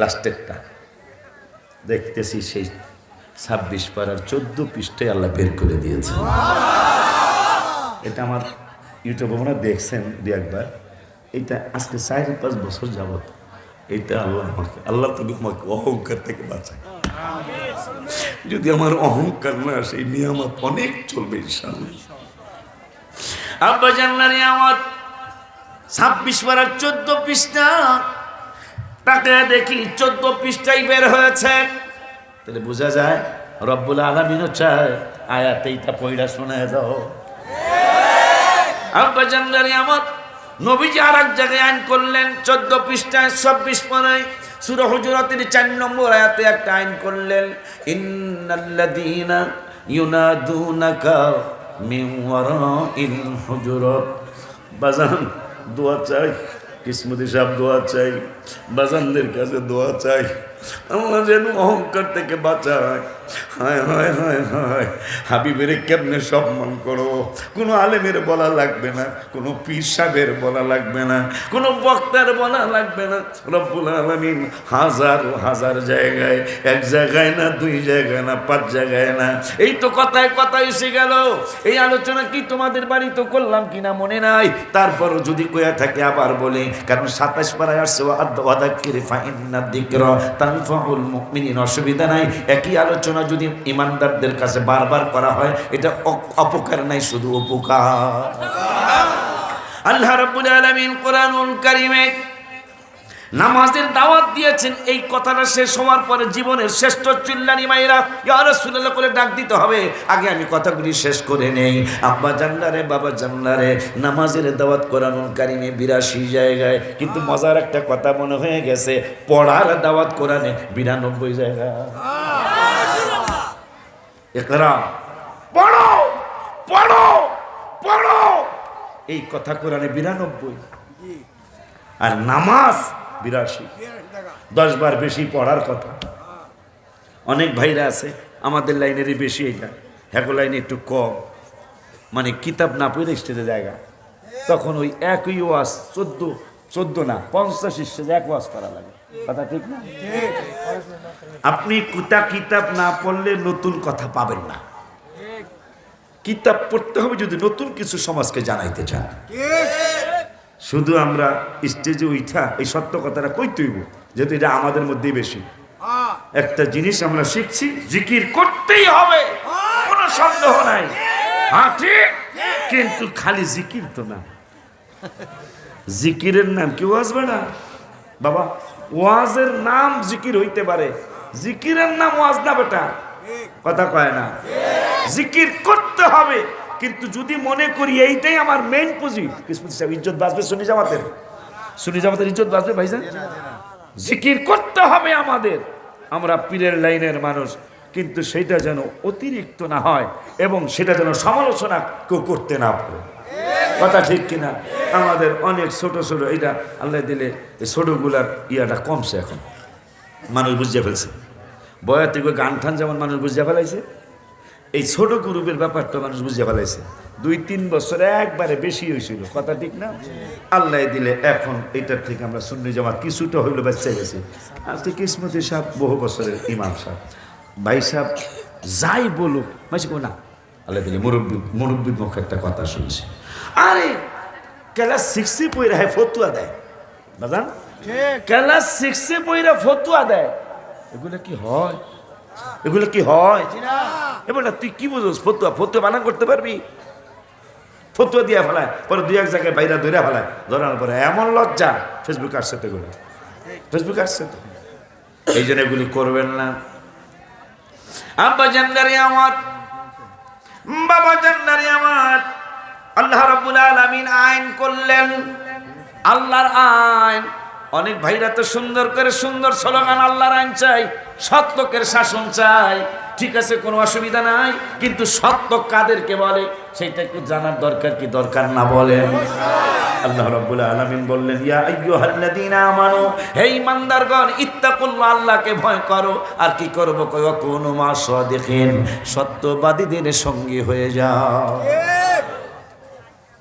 লাস্টেরটা দেখতেছি সেই 26 পারার 14 পৃষ্ঠায় আল্লাহ বের করে দিয়েছে। এটা আমার ইউটিউবে মনে দেখছেন 2-1 এটা আজকে 4-5 বছর যাবত এটা আল্লাহ তুমি আমাকে অহংকার থেকে বাঁচায়। যদি আমার অহংকার না আসে এই নিয়ামত অনেক চলবে ইনশাআল্লাহ। আব্বা জানলানি আমার 26 পারার 14 পৃষ্ঠা তাকে দেখি 14 পৃষ্ঠায় বের হয়েছে, তাহলে বোঝা যায় রব্বুল আলামিনও চায় আয়াত এইটা পড়া শোনায় দাও। আব্বা জানলানি আমার নবীজি আর এক জায়গায় আইন করলেন 14 পৃষ্ঠায় 26 পারায় সূরা হুজুরাতের 4 নম্বর আয়াতে একটা আইন করলেন, ইন্নাল্লাযীনা ইউনাদুনাকা মিন ওয়ারাইল হুজুরাত। বাজান দোয়া চাই, কিসমতি সাহেব দোয়া চাই, বাজানদের কাছে দোয়া চাই, আল্লাহ যেন অহংকার থেকে বাঁচায়। হায় হায় হায় হায়, হাবিবের কেমনে সম্মান করো, কোনো আলেমের বলা লাগবে না, কোনো পীর সাহেবের বলা লাগবে না, কোনো বক্তার বলা লাগবে না। রব্বুল আলামিন হাজার হাজার জায়গায়, এক জায়গায় না, 2 জায়গায় না, 5 জায়গায় না, এই তো কথায় কথায় এসে গেল। এই আলোচনা কি তোমাদের বাড়ি তো করলাম কিনা মনে নাই, তারপরও যদি কয়া থাকে আবার বলি, কারণ 27 পারায় আসছে ওয়াদাক্কির ফাইন্না যিকরা তানফাউল মুমিনিন, অসুবিধা নাই। একই আলোচনা যদি ইমানদারদের কাছে বারবার করা হয় এটা অপকার নাই, শুধু উপকার। আল্লাহ রাব্বুল আলামিন কোরআনুল কারীমে নামাজের দাওয়াত দিয়েছেন। এই কথাটা শেষ হওয়ার পরে জীবনের শ্রেষ্ঠ চিল্লানি মাইরা ইয়া রাসূলুল্লাহ করে ডাক দিতে হবে। আগে আমি কথাগুলি শেষ করে নেই। আব্বা জানলারে, বাবা জানলারে, নামাজের দাওয়াত কোরআনুল কারীমে 82 জায়গায়, কিন্তু মজার একটা কথা মনে হয়ে গেছে, পড়ার দাওয়াত কোরআনে 92 জায়গায়। ইকরা, পড়ো পড়ো পড়ো, এই কথা কোরআনে 92, আর নামাজ 82। 10 বার বেশি পড়ার কথা। অনেক ভাইরা আছে আমাদের লাইনেরই বেশি, এটা হ্যাগো লাইনে একটু কম, মানে কিতাব না পড়ে স্টেজে জায়গা, তখন ওই একই ওয়াজ 14 না 50 স্টেজে এক ওয়াজ করা লাগে। কথা ঠিক না? আপনি কিতাব না পড়লে নতুন কথা পাবেন না। কিতাব পড়তে হবে যদি নতুন কিছু সমাজকে জানাইতে চান। শুধু আমরা স্টেজে উঠা এই সত্য কথাটা কইতেইব, যেহেতু এটা আমাদের মধ্যেই বেশি। একটা জিনিস আমরা শিখছি, জিকির করতেই হবে, কোনো সন্দেহ নাই। হ্যাঁ ঠিক, কিন্তু খালি জিকির তো না, জিকিরের নাম কি ওয়াজ বেড়া বাবা? ওয়াজের নাম জিকির হইতে পারে, জিকিরের নাম ওয়াজ না বেটা, কথা কয় না। জিকির করতে হবে, কিন্তু যদি মনে করি এইটাই আমার মেইন পুঁজি, কিসমতি সাহেব ইজ্জত বাঁচবে, সুন্নি জামাতের ইজ্জত বাঁচবে ভাইজান। জিকির করতে হবে আমাদের, আমরা পীরের লাইনের মানুষ, কিন্তু সেটা যেন অতিরিক্ত না হয় এবং সেটা যেন সমালোচনা কেউ করতে না পারে। কথা ঠিক কিনা? আমাদের অনেক ছোট ছোট, এটা আল্লাহ দিলে এই ছোটগুলার ইয়াটা কমছে, এখন মানুষ বুঝিয়ে ফেলছে। বয়ার থেকে গান ঠান যেমন মানুষ বুঝিয়ে ফেলাইছে, এই ছোট গ্রুপের ব্যাপারটা মানুষ বুঝে ফেলাইছে। 2-3 বছরে একবারে বেশি হয়েছিল, কথা ঠিক না? আল্লাহ দিলে এখন এটার থেকে আমরা সুন্নি জামাত কিছুটা হইলো বেঁচে গেছি। আজকে কিসমতি সাহেব বহু বছরের ইমাম সাহেব, ভাই সাহেব যাই বলুক মাসি না, আল্লাহ দিলে মুরব্বীর মুখে একটা কথা শুনছি, আরে ক্লাস 6 পইরা ফতুয়া দেয় বাজান, ক্লাস 6 পইরা ফতুয়া দেয়। এগুলো কি হয়? এগুলো কি হয়? এবার তুই কি বুঝোস? ফতুয়া বানা করতে পারবি? ফতুয়া দিয়া ফেলায়, পরে 2-1 জায়গায় বাইরে ধরে ফেলায়, ধরানোর পরে এমন লজ্জা, ফেসবুক আসছে তো, এগুলো ফেসবুক আসছে তো। এই জন্য এগুলি করবেন না। আব্বা জান্নারি আমার, বাবা জান্নারি আমার, আল্লাহ রাব্বুল আলামিন আইন করলেন, আল্লাহর আইন। অনেক ভাইরা তো সুন্দর করে সুন্দর স্লোগান, আল্লাহর আইন চাই, সৎ লোকের শাসন চাই, ঠিক আছে কোনো অসুবিধা নাই, কিন্তু সৎ লোক কাদেরকে বলে সেটা একটু জানার দরকার কি দরকার না বলেন? আল্লাহ রাব্বুল আলামিন বললেন, ইয়া আইয়ুহাল্লাযীনা আমানু, হে ঈমানদারগণ, ইত্তাকুল্লাহ, আল্লাহকে ভয় করো, আর কি করব কয় কুনু মা সাদিকিন, সত্যবাদীদের সঙ্গী হয়ে যাও।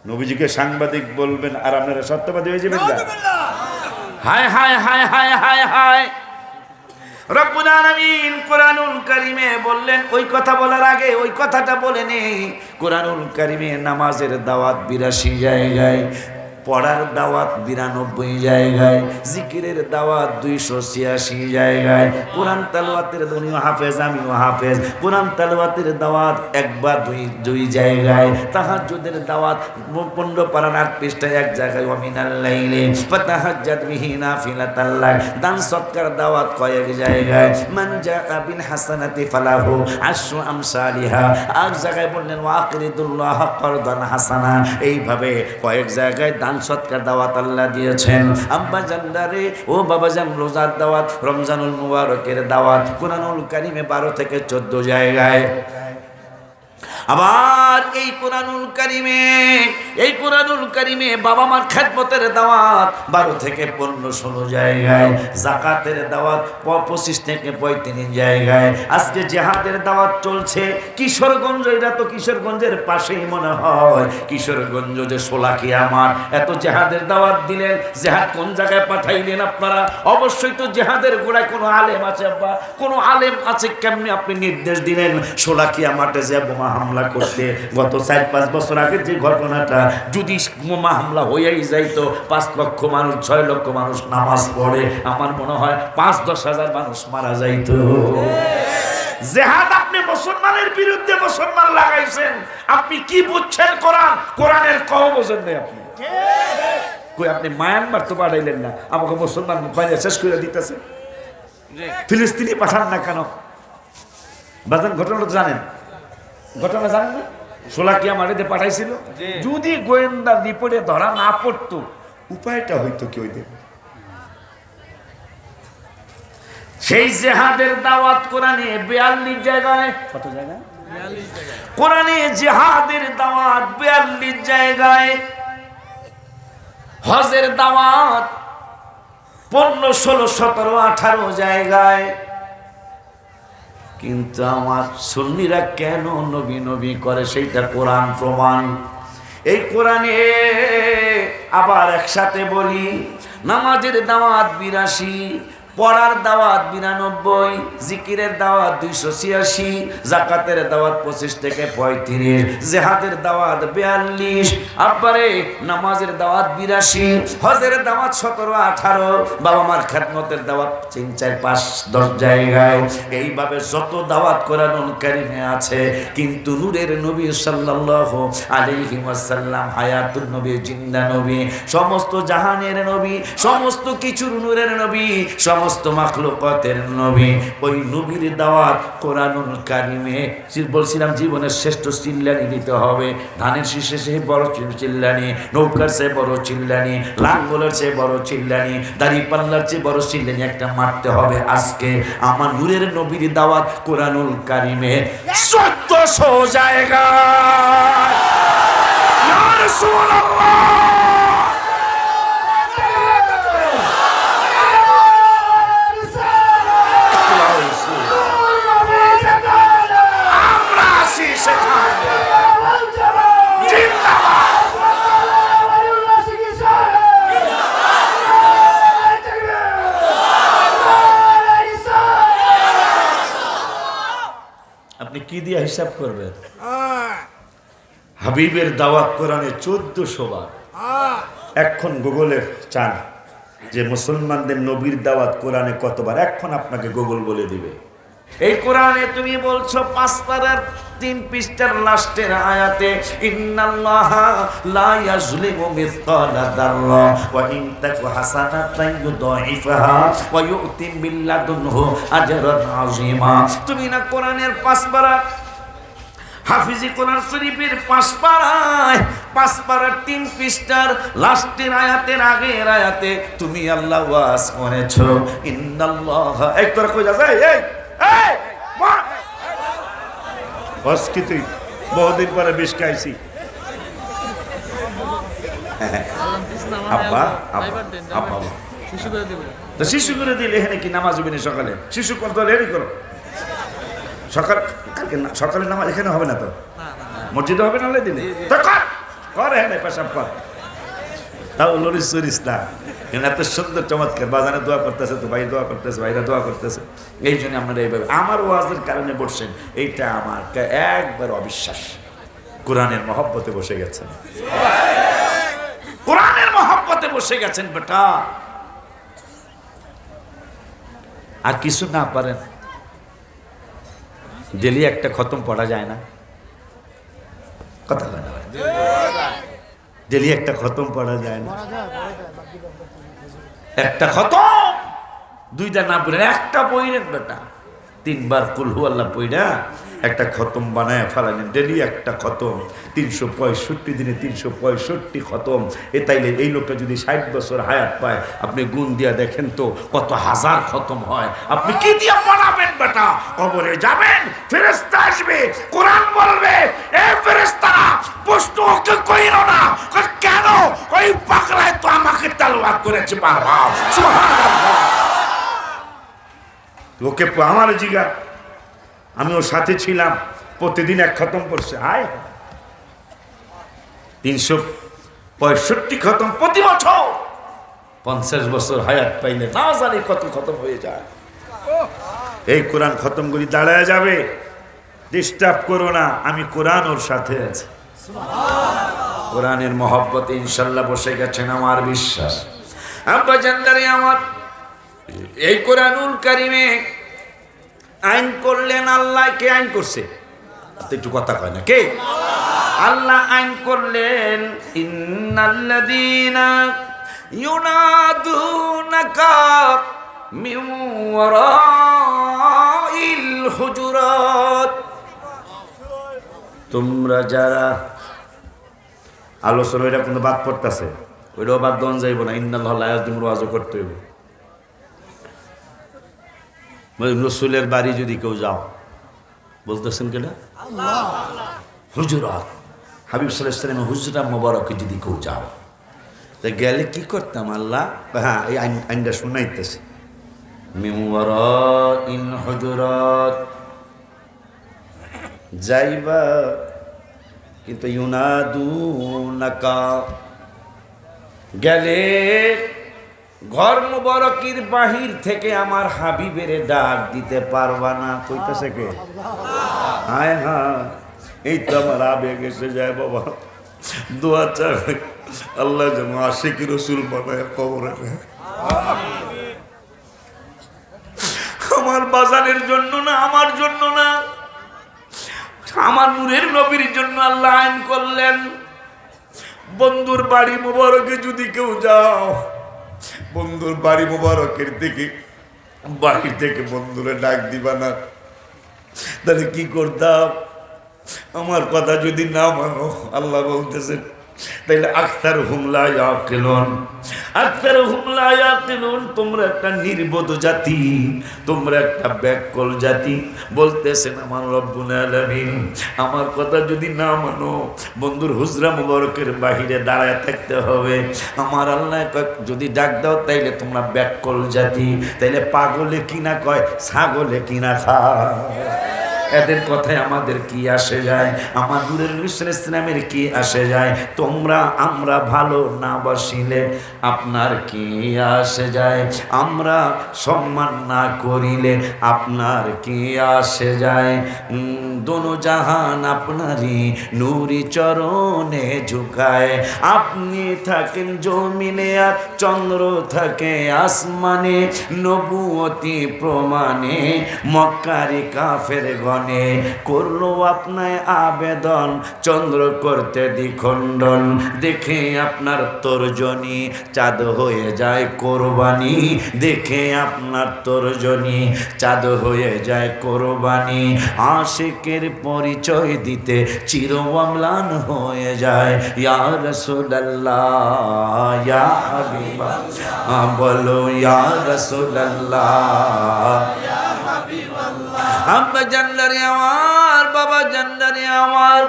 নবীজিকে সাংবাদিক বলবেন আর আপনারা সত্যবাদী হয়ে যাবেন না? হায় হায় হায় হায় হায় হায়। রব্বুল আলামিন কোরআনুল কারীমে বললেন, ওই কথা বলার আগে ওই কথাটা বলে নেই। কোরআনুল কারীমে নামাজের দাওয়াত 82 জায়গায়, পড়ার দাওয়াত 92 জায়গায়, জিকিরের দাওয়াত 286 জায়গায়, কোরআন তেলাওয়াতের দুনিয়া হাফেজ, আমিও হাফেজ, কোরআন তেলাওয়াতের দাওয়াত 1 বা 2 জায়গায়, তাহাজ্জুদের দাওয়াত 15 পারার 8 পৃষ্ঠায় 1 জায়গায়, ওয়া মিনাল লাইলি ফাতাহাজ্জাদ বিহি নাফিলাতাল লাক, দান সৎকার দাওয়াত কয়েক জায়গায়, মান জাআ বিল হাসানাতি ফালাহু আশরু আমসালিহা, আর জায়গায় বললেন ওয়া আকিরিদুল্লাহ কারদান হাসানা। এইভাবে কয়েক জায়গায় দান সৎকার দাওয়াত আল্লাহ দিয়েছেন। আব্বা জান্নারে, ও বাবা জান, রোজার দাওয়াত, রমজানুল মুবারকের দাওয়াত কোরআনুল কারীমে 12 থেকে 14 জায়গায়। আবার এই কোরআনুল কারীমে বাবা মার খেদমতের দাওয়াত 12 থেকে 15-16 জায়গায়, যাকাতের দাওয়াত 25 থেকে 35 জায়গায়। আজকে জিহাদের দাওয়াত চলছে কিশোরগঞ্জ, এটা তো কিশোরগঞ্জের পাশেই মনে হয়, কিশোরগঞ্জ যে শোলাকিয়া মাঠ, এত জিহাদের দাওয়াত দিলেন, জিহাদ কোন জায়গায় পাঠাইলেন আপনারা? অবশ্যই তো জিহাদের গোড়ায় কোনো আলেম আছে, বা কোনো আলেম আছে, কেমনি আপনি নির্দেশ দিলেন শোলাকিয়া মাঠে যে বোমা হামলা করতে? গত 4-5 বছর আগে যে ঘটনাটা, যদি বোমা হামলা হয়েই যাইতো, 5 লক্ষ মানুষ 6 লক্ষ মানুষ নামাজ পড়ে, আমার মনে হয় 5-10 হাজার মানুষ মারা যাইতো। জিহাদ আপনি মুসলমানের বিরুদ্ধে মুসলমান লাগাইছেন, আপনি কি বুঝছেন? কোরআনের কও বোঝেন না আপনি। কই আপনি মায়ানমার তো পাঠাইলেন না, আমাকে মুসলমান বাইরে শেষ করে দিতেছে। ফিলিস্তিনি পাঠান না কেন? বাজান ঘটনাটা জানেন? ঘটনা জানেন না? শোলাকিয়া মাটিতে পাঠাইছিল, যদি গোয়েন্দা রিপোর্টে ধরা না পড়তো, উপায়টা হইতো কি? ওই দিন সেই জিহাদের দাওয়াত কোরআনে 42 জায়গায়, কত জায়গায়? 42 জায়গায় কোরআনে জিহাদের দাওয়াত 42 জায়গায়, হজের দাওয়াত 15, 16, 17, 18 জায়গায়। কিন্তু আমার সুন্নিরা কেন নবী নবী করে, সেইটা কোরআন প্রমাণ। এই কোরআনে আবার একসাথে বলি, নামাজের দাওয়াত 82, পড়ার দাওয়াত 92, জিকিরের দাওয়াত 286, যাকাতের দাওয়াত 25 থেকে 35, জিহাদের দাওয়াত 42, আব্বারে নামাজের দাওয়াত 82, হজের দাওয়াত 17, 18, বাবা মার খেদমতের দাওয়াত 3, 4, 5, 10 জায়গায়। এইভাবে যত দাওয়াত কোরআনুল কারীমে আছে, কিন্তু নূরের নবী সাল্লাল্লাহু আলাইহি ওয়াসাল্লাম হায়াতুন নবী, জিন্দা নবী, সমস্ত জাহানের নবী, সমস্ত কিছুর নূরের নবী, সমস্ত মাখলুকাতের নবী, ওই নবীর দাওয়াত কোরআনুল কারীমে। বলছিলাম জীবনের শ্রেষ্ঠ চিল্লানি দিতে হবে, ধানের শীষে সে বড় চিল্লানি, নৌকার চেয়ে বড় চিল্লানি, লাঙ্গলের চেয়ে বড় চিল্লানি, দাড়িপাল্লার চেয়ে বড় চিল্লানি একটা মারতে হবে। আজকে আমার নূরের নবীর দাওয়াত কোরআনুল কারীমে 1400 জায়গা। ইয়া রাসূলুল্লাহ, কি দিয়ে হিসাব করবে? হাবিবের দাওয়াত কোরআনে 1400 বার। এখন গুগলে চান যে মুসলমানদের নবীর দাওয়াত কোরআনে কতবার, এখন আপনাকে গুগল বলে দিবে। এই কোরআনে তুমি বলছো 5 পারার 3 পৃষ্ঠার লাস্টের আয়াতে ইন্নাল্লাহা লা ইয়াজলিমু মিসকালা যাররা ওয়া ইন তাকু হাসানাতান ইউদাইফাহা ওয়া ইউতি মিন লাদুনহু আজরান আযীমা। তুমি না কোরআনের 5 পারা হাফিজি কোরআন শরীফের 5 পারার 3 পৃষ্ঠার লাস্টের আয়াতের আগের আয়াতে তুমি আল্লাহ ওয়াজ করেছো ইন্নাল্লাহা এক করে কই যাস এই বস কি তুই বহুদিন পরে বেশ খাইছি আব্বা আব্বা তো শিশু করে দিলে এখানে কি নামাজ হবে না সকালে? শিশু করতে হলে এরই করো সকালে নামাজ এখানে হবে না তো, মসজিদে হবে না দিনে তো কর হ্যাঁ পেশাব কর, তাও লরিস চরিস না। এত সুন্দর চমৎকার বাজানে দোয়া করতেছে, তো ভাই দোয়া করতেছে, ভাইরা দোয়া করতেছে। এই জন্য আপনারা এইভাবে আমার ওয়াজের কারণে বসছেন, এইটা আমার একবার অবিশ্বাস। কোরআনের মহব্বতে বসে গেছেন, কোরআনের মহব্বতে বসে গেছেন বেটা। আর কিছু না পারেন, ডেলি একটা খতম পড়া যায় না? কথা বলে না, ডেলি একটা খতম পড়া যায় না? একটা খতম, 2টা না পড়ে একটা পড়েন বেটা, 3 বার কুল হু আল্লাহ পড়া একটা খতম বানায় ফেলালেন। ডেলি একটা খতম, 365 দিনে 365 খতম। তাইলে এই লোকটা যদি 60 বছর হায়াত পায়, আপনি গুণ দিয়া দেখেন তো কত হাজার খতম হয়। আপনি কি দিয়া বানাবেন বেটা? কবরে যাবেন, ফেরেশতা আসবে, কোরআন বলবে, এ ফেরেশতারা প্রশ্ন ওকে কইরো না। কেন? ওই পাগলায় তো আমাকে তালওয়াত করেছে বারবার। সুবহানাল্লাহ। ওকে আমার জিগা, আমি ওর সাথে ছিলাম, প্রতিদিন 1 খতম পড়ছে। আয় 365 খতম প্রতি বছর। 50 বছর হায়াত পাইলে না জানি কত খতম হয়ে যায়। এই কোরআন খতম করি দাঁড়ায় যাবে, ডিস্টার্ব করো না, আমি কোরআন ওর সাথে আছি। কোরআনের মহব্বতে ইনশাল্লাহ বসে গেছেন আমার বিশ্বাস। আব্বা জানদারি আমার এই কোরআনুল কারিমে আইন করলেন আল্লাহ। কে আইন করছে? একটু কথা কয় না, কে? আল্লাহ আইন করলেন, ইন্নাল্লাযীনা ইউনাদুনাকা মিন ওয়ারাইল হুজুরাত। তোমরা যারা আলোচনা এটা কোনো বাদ পড়তেছে, ওইটাও বাদ দন যাইব না। ইন্নাল্লাহা লা ইয়াজলিমু ওয়াজও করতে হইব। রসুলের বাড়ি যদি কেউ যাও, বলতেছেন কেনা হুজুরাত, হাবিব সাল্লাল্লাহু আলাইহি ওয়াসাল্লামের হুজুরা মোবারকে যদি কেউ যাও, তা গেলে কি করতাম? আল্লাহ হ্যাঁ এই আইনটা শুনাইতেছে, মিন ওয়ারাইল হুজুরাত যাইবা, কিন্তু ইউনাদুনাকা গেলে ঘর মুবারকির বাহির থেকে আমার হাবিবের ডাক দিতে পারবা না। কইতেছে কে? হায় হ্যাঁ, এই তো আমার আবেগ এসে যায় বাবা। দোয়া চাই আল্লাহ যেন আশিক রসুল বানায় কবরে, আমার বাজানের জন্য না, আমার জন্য না, আমার নূরের নবীর জন্য আল্লাহ আইন করলেন। বন্ধুর বাড়ি মুবারকে যদি কেউ যাও, বন্ধুর বাড়ি মুবারকের দিকে বাহির থেকে বন্ধুরে ডাক দিবা না। তাহলে কি করতাম? আমার কথা যদি না মানো, আল্লাহ বলতেছেন, তাইলে আক্তারুহুম লা ইয়াকিলুন, আক্তারুহুম লা ইয়াকিলুন, তোমরা একটা নির্বোধ জাতি, তোমরা একটা ব্যাককল জাতি। বলতেছেন আমার রব্বুল আলামিন, আমার কথা যদি না মানো, বন্ধুর হুজরা মুবারকের বাহিরে দাঁড়ায় থাকতে হবে। আমার আল্লাহ যদি ডাক দাও, তাইলে তোমরা ব্যাককল জাতি। তাইলে পাগলে কিনা কয়, ছাগলে কিনা খায়। এদের কথায় আমাদের কি আসে যায়? আমাদের ইসলামের কি আসে যায়? তোমরা আমরা ভালো না বাসিলে আপনার কি আসে যায়? আমরা সম্মান না করিলে আপনার কি আসে যায়? দোনো জাহান আপনারই নূরি চরণে ঝুঁকায়। আপনি থাকেন জমিনে আর চন্দ্র থাকে আসমানে, নবুয়তি প্রমাণে মক্কারি কাফের গণে করলো আপনায় আবেদন, চন্দ্র করতে দ্বিখণ্ডন। দেখে আপনার তর্জনী চাঁদ হয়ে যায় কোরবানি, দেখে আপনার তর্জনী চাঁদ হয়ে যায় কোরবানি। আশিকের পরিচয় দিতে চির অম্লান হয়ে যায়। ইয়া রাসূলুল্লাহ ইয়া হাবিবাল্লাহ, বলো ইয়া রাসূলুল্লাহ ইয়া হাবিবাল্লাহ। আব্বা জান্নারে আমার, বাবা জান্নারে আমার,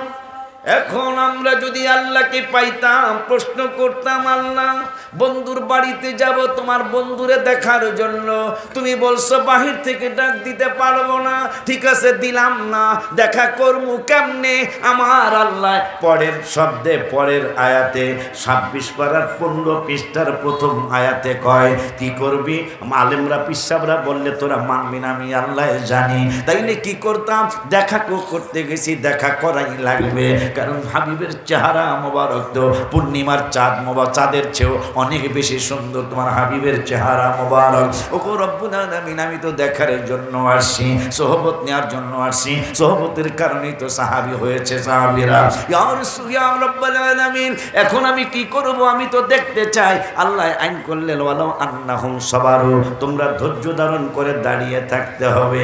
এখন আমরা যদি আল্লাহকে পাইতাম, প্রশ্ন করতাম আল্লাহ বন্ধুর বাড়িতে যাব তোমার বন্ধুরে দেখার জন্য, তুমি বলছো বাহির থেকে ডাক দিতে পারবো না, ঠিক আছে দিলাম না, দেখা করমু কেমনে? আমার আল্লাহ পরের শব্দে পরের আয়াতে 26 পারার 15 পৃষ্ঠার প্রথম আয়াতে কয় কি করবি? আলেমরা পিসাবরা বললে তোরা মানবি না, আমি আল্লাহ জানি। তাইলে কি করতাম? দেখা করতে গেছি, দেখা করাই লাগবে, কারণ হাবিবের চেহারা মোবারক তো পূর্ণিমার চাঁদ চাঁদের চেয়েও অনেক বেশি সুন্দর তোমার হাবিবের চেহারা মোবারক। ওগো রব্বুল আলামিন, আমি তো দেখার জন্য আসছি, সোহবত নেওয়ার জন্য আসছি, সোহবতের কারণেই তো সাহাবী হয়েছে সাহাবীরা। ইয়া রাসূল ইয়া রব্বুল আলামিন, এখন আমি কি করব? আমি তো দেখতে চাই। আল্লাহ আইন করলেন ওয়ালাউ আন্নাহুম সাবারু, তোমরা ধৈর্য ধারণ করে দাঁড়িয়ে থাকতে হবে।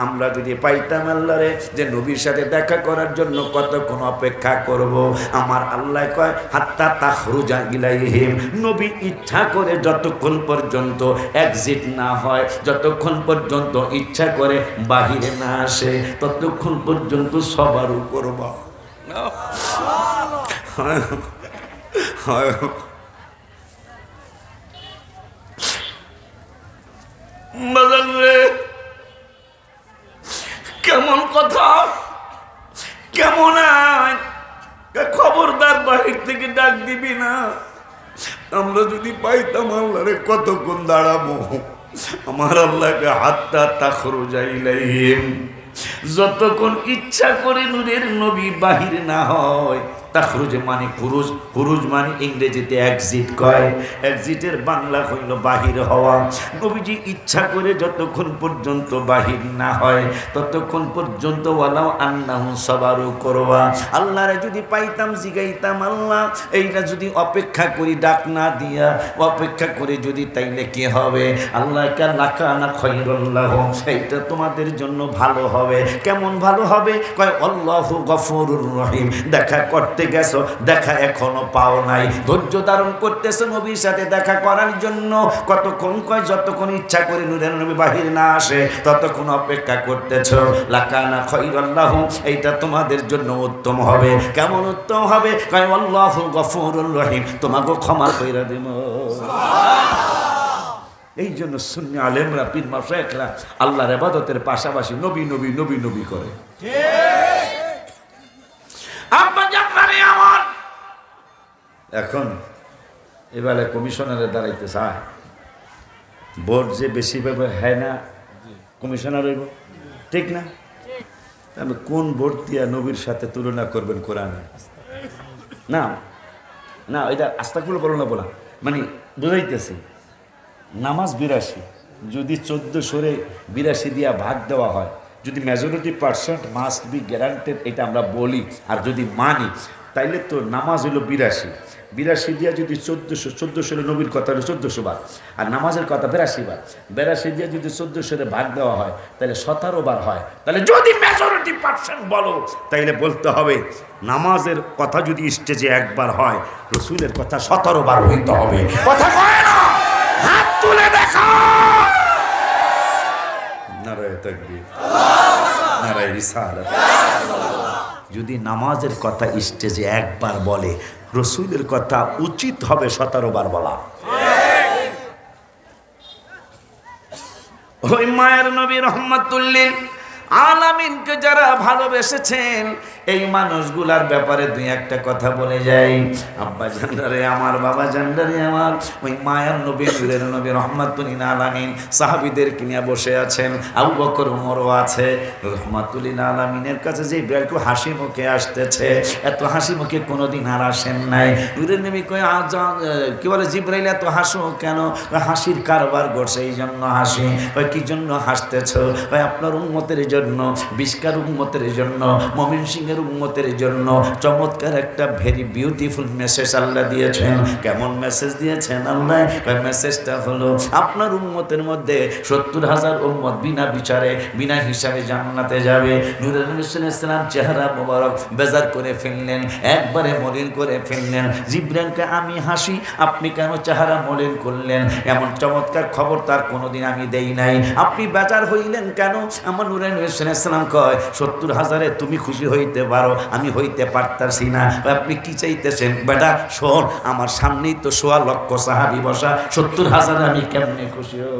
আমরা যদি পাইতাম আল্লাহরে যে নবীর সাথে দেখা করার জন্য কতক্ষণ অপেক্ষা করব? আমার আল্লাহ কয় হাত্তা তাখরুজা ইলাইহিম, নবী ইচ্ছা করে যতক্ষণ পর্যন্ত এক্সিট না হয়, যতক্ষণ পর্যন্ত ইচ্ছা করে বাহিরে না আসে, ততক্ষণ পর্যন্ত সবারও করব। কেমন কথা, কেমন আইন? খবরদার বাহির থেকে ডাক দিবি না। আমরা যদি পাইতাম আল্লাহরে কতক্ষণ দাঁড়াবো? আমার আল্লাহকে হাত্তা তাখরুজা ইলাইহিম, যতক্ষণ ইচ্ছা করে নূরের নবী বাহির না হয়। তাখরুজ মানে খুরুজ, খুরুজ মানে ইংরেজিতে এক্সিট কয়, এক্সিটের বাংলা হইল বাহির হওয়া। নবীজি ইচ্ছা করে যতক্ষণ পর্যন্ত বাহির না হয় ততক্ষণ পর্যন্ত ওয়ালাউ আন্নাহুম সাবারু করবা। আল্লাহরে যদি পাইতাম জিগাইতাম আল্লাহ এইটা যদি অপেক্ষা করি ডাক না দিয়া অপেক্ষা করে যদি, তাইলে কি হবে? আল্লাহ কা লাকানা খায়রুল লাহুম, এইটা তোমাদের জন্য ভালো হবে। কেমন ভালো হবে? কয় আল্লাহু গফুরুর রহিম। দেখা করতে গেছো, দেখা এখনো পাও নাই, ধৈর্য ধারণ করতেছো নবীর সাথে দেখা করার জন্য। কতক্ষণ? কয় যতক্ষণ ইচ্ছা করে নূরের নবী বাহির না আসে ততক্ষণ অপেক্ষা করতেছো। লাকানা খায়রুল লাহুম, এইটা তোমাদের জন্য উত্তম হবে। কেমন উত্তম হবে? কয় আল্লাহু গফুরুর রহিম, তোমাকে ক্ষমা কইরা দিব। এই জন্য সুন্নি আলেমরা পীর মাশায়েখরা আল্লাহর ইবাদতের পাশাপাশি নবী নবী নবী নবী করে। আমার এখন এবারে কমিশনারে দাঁড়াইতে চায়, ভোট যে বেশি পাবে হ্যাঁ না কমিশনার হইব, ঠিক না? তাহলে কোন ভোট দিয়া নবীর সাথে তুলনা করবেন কোরআনে? না না, এটা আস্তাগফিরুল্লাহ বলো না, বলা মানে বুঝাইতেছি। নামাজ 82, যদি 1482 দিয়া ভাগ দেওয়া হয়, যদি majority percent must be guaranteed, এটা আমরা বলি আর যদি মানি, তাইলে তো নামাজ হলো 82 দিয়া যদি 1400 নবীর কথা হলো 1400 বার, আর নামাজের কথা 82 বার, 82 দিয়া যদি 1400 ভাগ দেওয়া হয় তাহলে 17 বার হয়। তাহলে যদি মেজরিটি পার্সেন্ট বলো, তাইলে বলতে হবে নামাজের কথা যদি স্টেজে একবার হয়, রসুলের কথা 17 বার হইতে হবে। কথা কয় না? হাত তুলে দেখা। নারায়ে তাকবীর, নারায়ে রিসালাত। যদি নামাজের কথা স্টেজে একবার বলে, রসুলের কথা উচিত হবে 17 বার বলা। ওই মায়ের নবী রহমাতুল লিল আলামিনকে যারা ভালোবেসেছেন এই মানুষগুলার ব্যাপারে দুই একটা কথা বলে যাই। আব্বা জানদারে আমার, বাবা জানদারে আমার, ওই মায়ার নবী নূরের নবী রহমাতুল আলামিন সাহাবীদেরকে নিয়ে বসে আছেন। আবু বকর ওমরও আছে। রহমাতুল আলামিনের কাছে যে একটু হাসি মুখে আসতেছে, এত হাসি মুখে কোনোদিন আর আসেন নাই। নূরের নবী কয় কি বলে জিবরাইল এত হাসো কেন? হাসির কারবার করছে এই জন্য হাসি। কি জন্য হাসতেছ? আপনার উম্মতের জন্য, বিশকার উম্মতের জন্য, মুমিন সিংহের উম্মতের জন্য চমৎকার একটা ভেরি বিউটিফুল মেসেজ আল্লাহ দিয়েছেন। কেমন মেসেজ দিয়েছেন আল্লাহ? মেসেজটা হলো আপনার উম্মতের মধ্যে 70,000 উম্মত বিনা বিচারে বিনা হিসাবে জান্নাতে যাবে। নূরের নবী সাল্লাল্লাহু আলাইহি ওয়াসাল্লাম চেহারা মোবারক বেজার করে ফেললেন, একবারে মলিন করে ফেললেন। জিবরাইলকে আমি হাসি, আপনি কেন চেহারা মলিন করলেন? এমন চমৎকার খবর তার কোনোদিন আমি দেই নাই, আপনি বেজার হইলেন কেন? আমার নূরের নবী সাল্লাল্লাহু আলাইহি ওয়াসাল্লাম কয় 70,000-এ তুমি খুশি হইতে পারো, আমি হইতে পারতাছি না। আপনি কি চাইতেছেন? বেটা শোন, আমার সামনেই তো 1.25 লক্ষ সাহাবী বসা, 70,000-এ আমি কেমনে খুশি হব?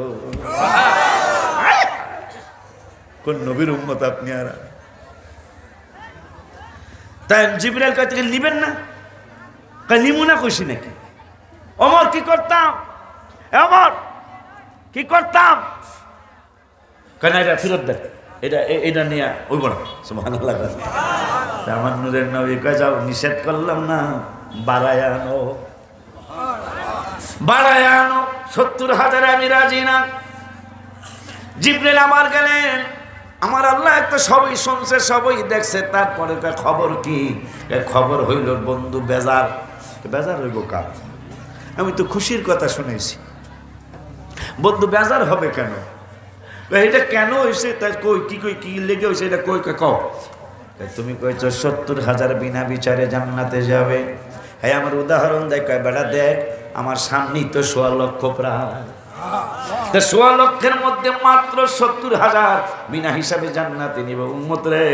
কোন নবীর উম্মত আপনি? আর তাই জিবরাইল কয় থেকে নিবেন না? কয় নিমু না খুশি নাকি? ওমর কি করতাম? ওমর কি করতাম? কেন এটা ফেরত দেন, এটা নিয়ে ওই বড় সুবহানাল্লাহ। আমার নূরের নবী কয় যাও, নিষেধ করলাম না, বাড়ায় আনো, বাড়ায় আনো। 70,000-এ আমি রাজি না। জিবরাইল আমার গেলেন, আমার আল্লাহ একটা সবই শুনছে, সবই দেখছে, তারপরে খবর কি? খবর হইল বন্ধু বেজার। বেজার হইব কার? আমি তো খুশির কথা শুনেছি। বন্ধু বেজার হবে কেন? এটা কেন হয়েছে? তাই কই কি কই কি লেগে হয়েছে এটা কই কও। তুমি কইছ 70,000 বিনা বিচারে জান্নাতে যাবে। হ্যাঁ, আমার উদাহরণ দেখ, বেটা দেখ, আমার সামনেই তো 1.25 লক্ষ প্রায়। 1.25 লক্ষের মধ্যে মাত্র 70,000 বিনা হিসাবে জান্নাতে নিবে। উম্মত রে,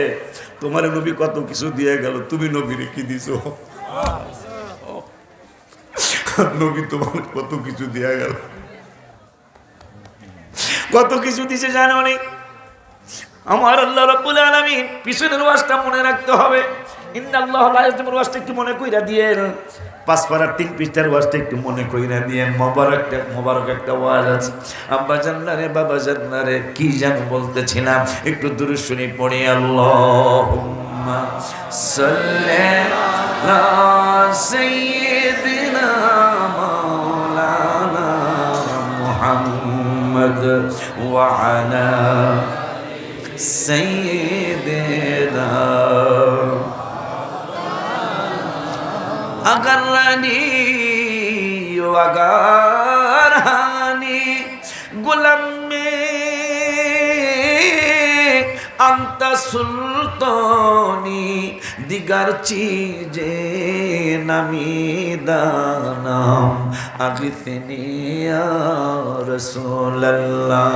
তোমার নবী কত কিছু দিয়ে গেল, তুমি নবীরে কি দিছো? নবী তোমার কত কিছু দিয়ে গেল, কত কিছু দিছে জানো নি? আমার আল্লাহ রাব্বুল আলামিন পিছনের ওয়াজটা মনে রাখতে হবে। ইন্নাল্লাহু লা ইয়াজলিমুল ওয়াজটা একটু মনে কইরা দিয়েন। 5 পারার 3 পৃষ্ঠার ওয়াজটা একটু মনে কইরা দিয়েন। মোবারক একটা ওয়াজ আছে। আব্বা জান্নারে, বাবা জান্নারে, কি যেন বলতেছিলাম, একটু দুরূদ শরীফ পড়ি। আল্লাহুম্মা সাল্লি আলা সাইয়্যিদিনা মাওলানা মুহাম্মদ ওয়া আলা সাইয়্যিদিনা আগারনি আগারহানি গোলাম মে আন্তা সুলতানি দিগার চিজে নামি দানাম আগিথনি ইয়া রাসূলুল্লাহ।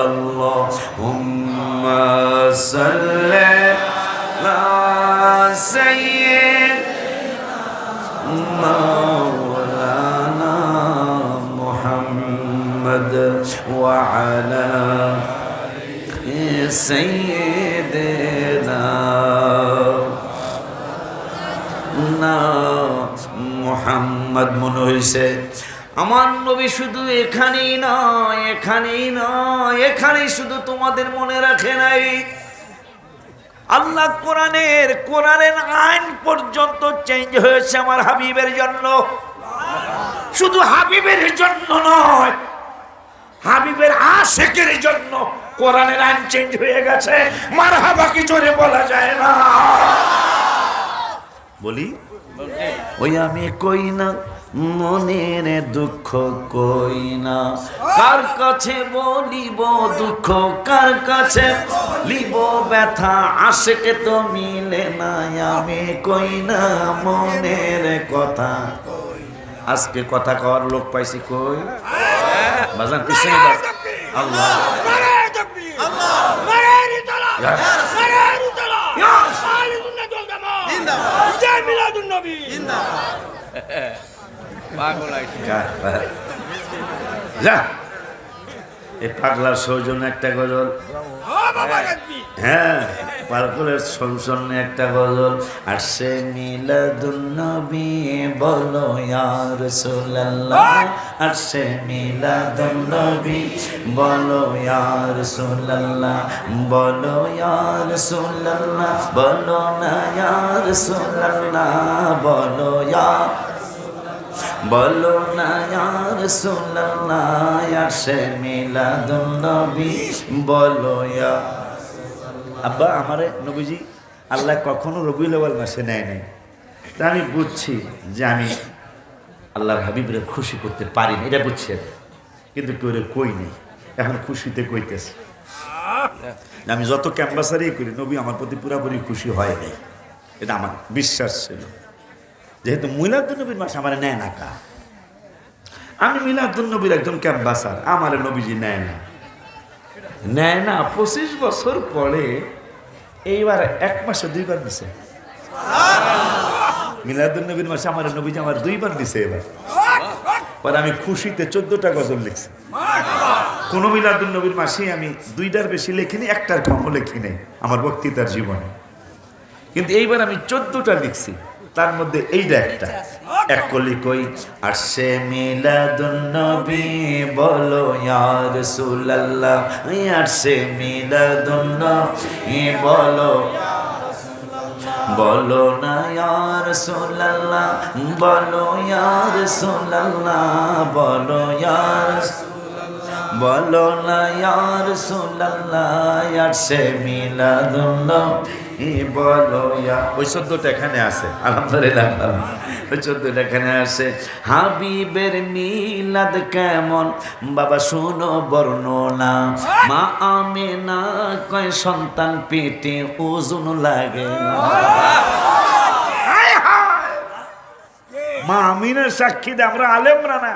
আল্লাহুম্মা সাল্লি আলা সাইয়্যিদিনা মাওলানা মুহাম্মদ ওয়া আলা সাইয়্যিদিনা মুহাম্মদ। মনে হইছে আমার নবী শুধু এখানেই নয়, এখানেই নয়, এখানেই শুধু তোমাদের মনে রাখে নাই। আল্লাহ কোরআনের আইন পর্যন্ত চেঞ্জ হয়েছে আমার হাবিবের জন্য। শুধু হাবিবের জন্য নয়, হাবিবের আশিকের জন্য কোরআনের আইন চেঞ্জ হয়ে গেছে। মারহাবা কি জোরে বলা যায় না? বলি ওই আমি কই না মনের দুঃখ কই না, কার কাছে বলিব দুঃখ, কার কাছে বলিব ব্যথা, আশিকে তো মিলে না। আমি কই না মনের কথা। আজকে কথা কওয়ার লোক পাইছি কই? বাজান পিছনে বাজ। আল্লাহ পাগলার সৌজন্য একটা গজল। হ্যাঁ পারকুলের শোনে একটা গজল আসছে মিলাদুন নবী বলো ইয়া রাসূলুল্লাহ আসছে মিলাদুন নবী বলো ইয়া রাসূলুল্লাহ বলো ইয়া রাসূলুল্লাহ বলো না ইয়া রাসূলুল্লাহ বলো ইয়া বলো না ইয়া রাসূলুল্লাহ আসছে মিলাদুন নবী বলো ইয়া। আব্বা আমারে নবীজি আল্লাহ কখনো রবিউল আউয়াল মাসে নেয় নাই, তা আমি বুঝছি যে আমি আল্লাহর হাবিবরে খুশি করতে পারি না, এটা বুঝছি আমি, কিন্তু কেউ কই নেই, এখন খুশিতে কইতেছে। আমি যত ক্যাম্পাসারই করি নবী আমার প্রতি পুরাপুরি খুশি হয় নাই, এটা আমার বিশ্বাস ছিল। যেহেতু মিলাদুন নবীর মাস আমার নেয় না কা, আমি মিলাদুন নবীর একজন ক্যাম্পাসার, আমার নবীজি নেয় না 25 বছর পরে এইবার 1 মাসে 2 বার দিছে মিলাদুন নবীর মাসে আমার নবীজি আমার 2 বার দিছে। এবার পরে আমি খুশিতে 14টা গজল লিখছি। কোন মিলাদুন নবীর মাসে আমি 2টার বেশি লিখিনি, 1টার কমও লিখি নাই আমার বক্তৃতার জীবনে, কিন্তু এইবার আমি 14টা লিখছি, তার মধ্যে এইটা একটা। এক কলি কই আসছে মিলাদুন নবী বলো ইয়া রাসূলুল্লাহ আসছে মিলাদুন নবী বলো বলো না ইয়া রাসূলুল্লাহ বলো ইয়া রাসূলুল্লাহ বলো ইয়া বলো না ইয়া রাসূলুল্লাহ আসছে মিলাদুন নবী বলো ইয়া। ওই 14টা এখানে আছে আলহামদুলিল্লাহ, ওই 14টা এখানে আছে। হাবিবের মিলাদ কেমন বাবা শুনো বর্ণনা, মা আমেনা কয় সন্তান পেটে ওজন লাগে না। মা আমিনের সাক্ষী দে আমরা আলেমরা না,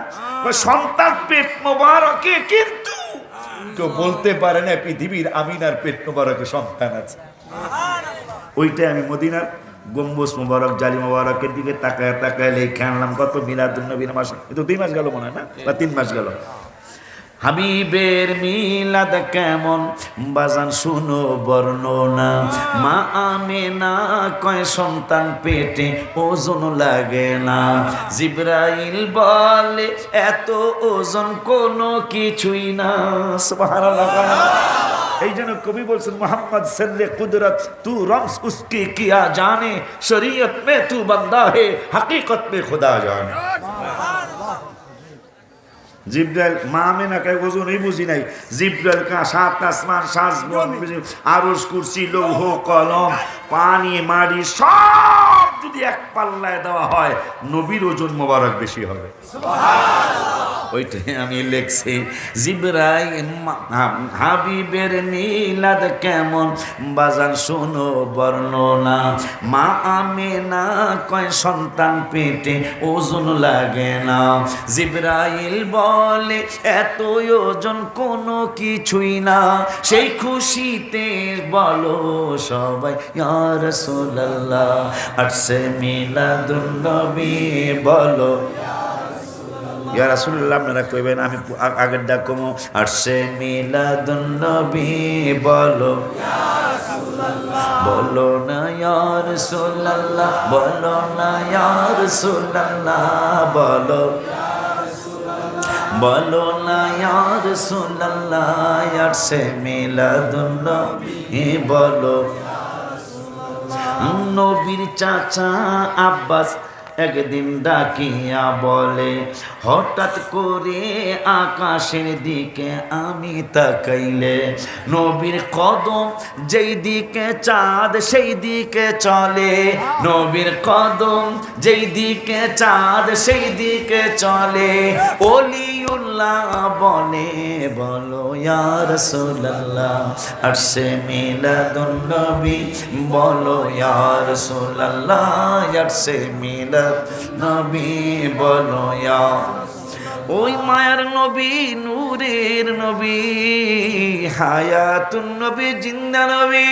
সন্তান পেট মোবারকে, কিন্তু কেউ বলতে পারে না পৃথিবীর আমিনার পেট মোবারকে সন্তান আছে। ওইটাই আমি মদিনার গম্বুজ মোবারক জালি মোবারকের দিকে তাকায় তাকায় লেখা আনলাম। কত মিলাদুন নবীর মাস, কিন্তু 2 মাস গেল মনে হয় না, বা 3 মাস গেল। হাবিবের মিলাদ কেমন বাজান শুনো বর্ণনা, মা আমেনা কয় সন্তান পেটে ওজন লাগে না। জিবরাইল বলে এত ওজন কোনো কিছুই না। সুবহানাল্লাহ। এই জন্য কবি বলছেন মোহাম্মদ সল্লে কুদরত তু রমস উসকি কিয়া জানে, শরীয়ত মে তু বন্দা হে হकीकत में खुदा जाने। জিব্রাইল মা আমেনা কে ওজনই বুঝি নাই, জিব্রাইল কা 7 আসমান 7 আরশ কুরসি লৌহ কলম পানি মাটি সব যদি এক পাল্লায় দেওয়া হয় নবীর ওজন মোবারক বেশি হবে। সুবহানাল্লাহ। ওইটাই আমি লিখছি। জিবরাইল হাবিবের মিলাদ কেমন বাজান শুনো বর্ণনা, মা আমেনা কয় সন্তান পেটে ওজন লাগে না। জিবরাইল বলে এত ওজন কোনো কিছুই না, সেই খুশিতে বলো সবাই ইয়া রাসূলুল্লাহ আসছে মিলাদুন নবী বলো ইয়া রাসূলুল্লাহ। আপনারা কইবেন আমি আগের ডাক কমো আসছে মিলাদুন নবী বলো ইয়া রাসূলুল্লাহ বলো না ইয়া রাসূলুল্লাহ বলো না ইয়া রাসূলুল্লাহ বলো বলো না ইয়া রাসূলুল্লাহ আসছে মিলাদুন নবী বলো। নবীর চাচা আব্বাস একদিন ডাকিয়া বলে, হঠাৎ করে আকাশের দিকে আমি তাকাইলে নবীর কদম যেই দিকে চাঁদ সেই দিকে চলে, নবীর কদম যেই দিকে চাঁদ সেই দিকে চলে। ওলিউল্লাহ বলে বলো ইয়া রাসূলুল্লাহ আসছে মিলাদুন নবী বলো ইয়া রাসূলুল্লাহ আসছে মিলাদ নবী বলো ইয়া। ওই মায়ার নবী নূরের নবী হায়াতুন নবী জিন্দা নবী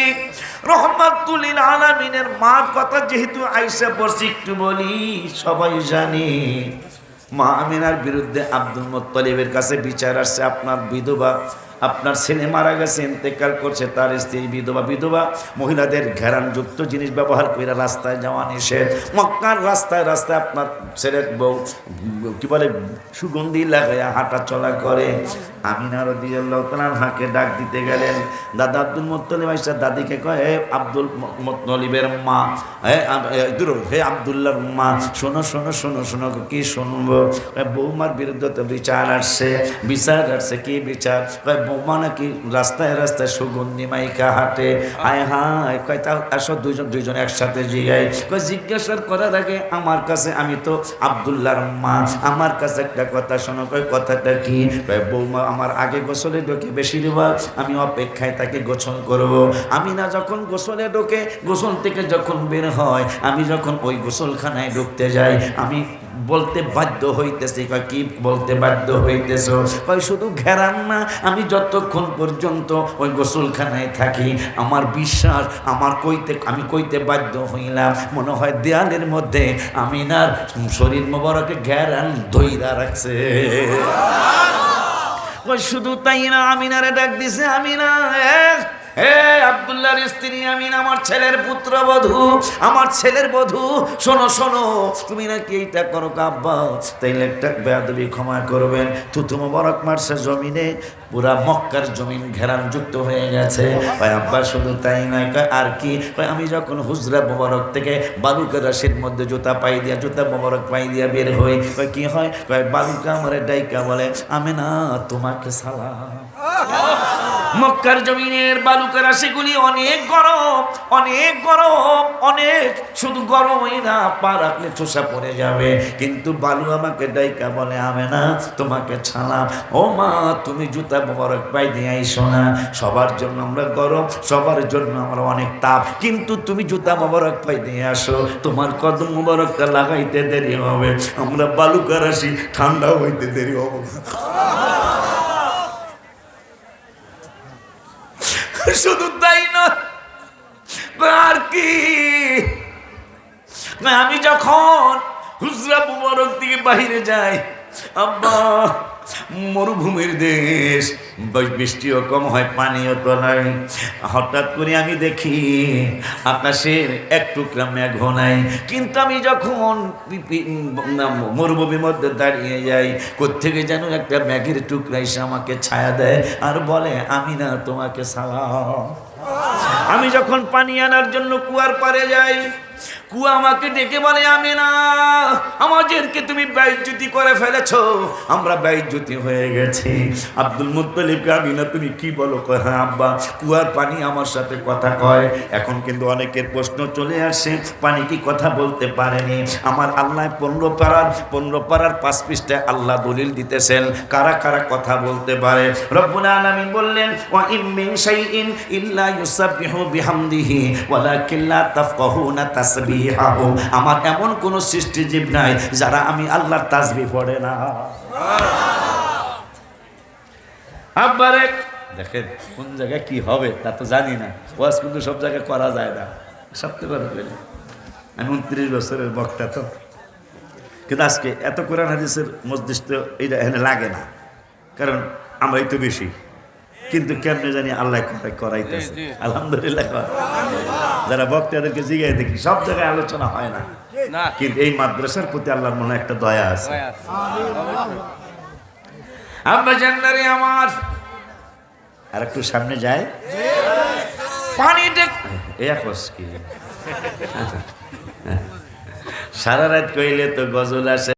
রহমাতুল লিল আলামিনের মার কথা যেহেতু আয়েশা পড়ছি একটু বলি, সবাই জানি মা আমিনার বিরুদ্ধে আব্দুল মুত্তালিবের কাছে বিচার আসছে, আপনার বিধবা, আপনার ছেলে মারা গেছে, ইন্তেকাল করছে, তার স্ত্রী বিধবা মহিলাদের ঘেরানযুক্ত জিনিস ব্যবহার করে রাস্তায় যাওয়া নিষেধ। মক্কার রাস্তায় রাস্তায় আপনার ছেলের বউ কি বলে সুগন্ধি লাগাইয়া হাঁটা চলা করে। আমিনা রাদিয়াল্লাহু তাআলা হাঁকে ডাক দিতে গেলেন, দাদা আব্দুল মুত্তালিব আইসা দাদিকে কয়, হে আব্দুল মুত্তালিবের মা, হে আব্দুল্লাহর মা, শোনো শোনো শোনো শোনো। কি শুনবো? বৌমার বিরুদ্ধে তো বিচার আসছে। কি বিচার? বৌমা নাকি রাস্তায় রাস্তায় সুগন্ধি মাইকা হাঁটে। আয় হায়, কয় তা আসো দুইজন একসাথে জিগাই। কয় জিজ্ঞাসা করার আগে আমার কাছে, আমি তো আব্দুল্লাহর মা, আমার কাছে একটা কথা শোনো। কয় কথাটা কি? কয় বৌমা আমার আগে গোসলে ঢোকে, বেশিরভাগ আমি অপেক্ষায় তাকে গোসল করব। আমি না যখন গোসলে ঢোকে, গোসল থেকে যখন বের হয়, আমি যখন ওই গোসলখানায় ঢুকতে যাই, আমি বলতে বাধ্য হইতেছি। কয় কি বলতে বাধ্য হইতেছ? কয় শুধু ঘেরান না, আমি যতক্ষণ পর্যন্ত ওই গোসলখানায় থাকি, আমার বিশ্বাস আমি কইতে বাধ্য হইলাম, মনে হয় দেয়ালের মধ্যে আমিনার শরীর মোবারকে ঘেরান ধইরা রাখছে। শুধু তাই না, আমিনারে ডাক দিছে, আমিনা, হে আব্দুল্লাহর স্ত্রী আমিনা, আমার ছেলের পুত্রবধূ, আমার ছেলের বধূ, শোনো শোনো, তুমি নাকি এইটা করো আব্বা, তাইলে একটা বেয়াদবি ক্ষমা করবেন। থুতু মোবারক মারছে জমিনে, পুরা মক্কার জমিন ঘেরান যুক্ত হয়ে গেছে। ভাই আব্বা শুধু তাই নয়, আর কি? আমি যখন হুজরা মোবারক থেকে বালুকা রাশির মধ্যে জুতা মোবারক পাই দিয়া বের হই, কি হয়? বালুকা আমারে ডাইকা বলে, আমিনা তোমাকে সালাম। মক্কার জমিনের বালুকা রাশিগুলি অনেক গরম, অনেক গরম, অনেক, শুধু গরমই না, পা রাখলে চোষা পড়ে যাবে, কিন্তু বালু আমাকে ডাইকা বলে, আমিনা তোমাকে ছালাম। ও মা, তুমি জুতা মোবারক পাই দিয়ে আইসো না। সবার জন্য আমরা গরম, সবার জন্য আমরা অনেক তাপ, কিন্তু তুমি জুতা মোবারক পাই দিয়ে আসো, তোমার কদম মোবারকটা লাগাইতে দেরি হবে, আমরা বালুকা রাশি ঠান্ডা হইতে দেরি হবে। শুধু তাই না, আর কি? আমি যখন হুজরা মুবারক থেকে বাহিরে যাই, আব্বা মরুভূমির দেশ, বৃষ্টিও কম হয়, পানিও তো নাই, হঠাৎ করে আমি দেখি আকাশের এক টুকরা মেঘ নাই, কিন্তু আমি যখন মরুভূমির মধ্যে দাঁড়িয়ে যাই, কোত্থেকে যেন একটা মেঘের টুকরা এসে আমাকে ছায়া দেয় আর বলে, আমিনা তোমাকে সালাম। আমি যখন পানি আনার জন্য কুয়ার পাড়ে যাই, কুয়া আমাকে ডেকে বলে, আমিনা আমাদেরকে তুমি বেইজ্জতি করে ফেলেছো, আমরা বেইজ্জতি হয়ে গেছি। আব্দুল মুত্তালিবকে, আমিনা তুমি কি বলো? কয় হ্যাঁ আব্বা, কুয়ার পানি আমার সাথে কথা কয়। এখন কিন্তু অনেকের প্রশ্ন চলে আসে, পানি কি কথা বলতে পারেনি? আমার আল্লাহ 15 পারার 5 পৃষ্ঠায় আল্লাহ দলিল দিতেছেন কারা কারা কথা বলতে পারে। রব্বুল আলামিন বললেন, ওয়া ইম মিন শাইইন ইল্লা ইউসাব্বিহু বিহামদিহি ওয়ালাকিন লা তাফকাহুনা তাসবিহাহু। আমার এমন কোন সৃষ্টিজীব নাই যারা আমি আল্লাহর তাসবিহ পড়ে না। আব্বারে দেখেন কোন জায়গায় কি হবে তা তো জানি না, ওয়াজ কিন্তু সব জায়গায় করা যায় না, সত্যি কথা বলি। আমি 29 বছরের বক্তা, তো কিন্তু আজকে এত কোরআন হাদিসের মজলিস তো এইটা এখানে লাগে না, কারণ আমরাই তো বেশি, কিন্তু কেমনে জানি আল্লাহ করাইতেছে। আলহামদুলিল্লাহ, যারা বক্তাদেরকে জিগাই দেখি সব জায়গায় আলোচনা হয় না, কিন্তু এই মাদ্রাসার প্রতি আল্লাহর মনে একটা দয়া আছে। আব্বা জান্নারে আমার, আর একটু সামনে যায় পানি কি সারা রাত কইলে তো গজল আসে।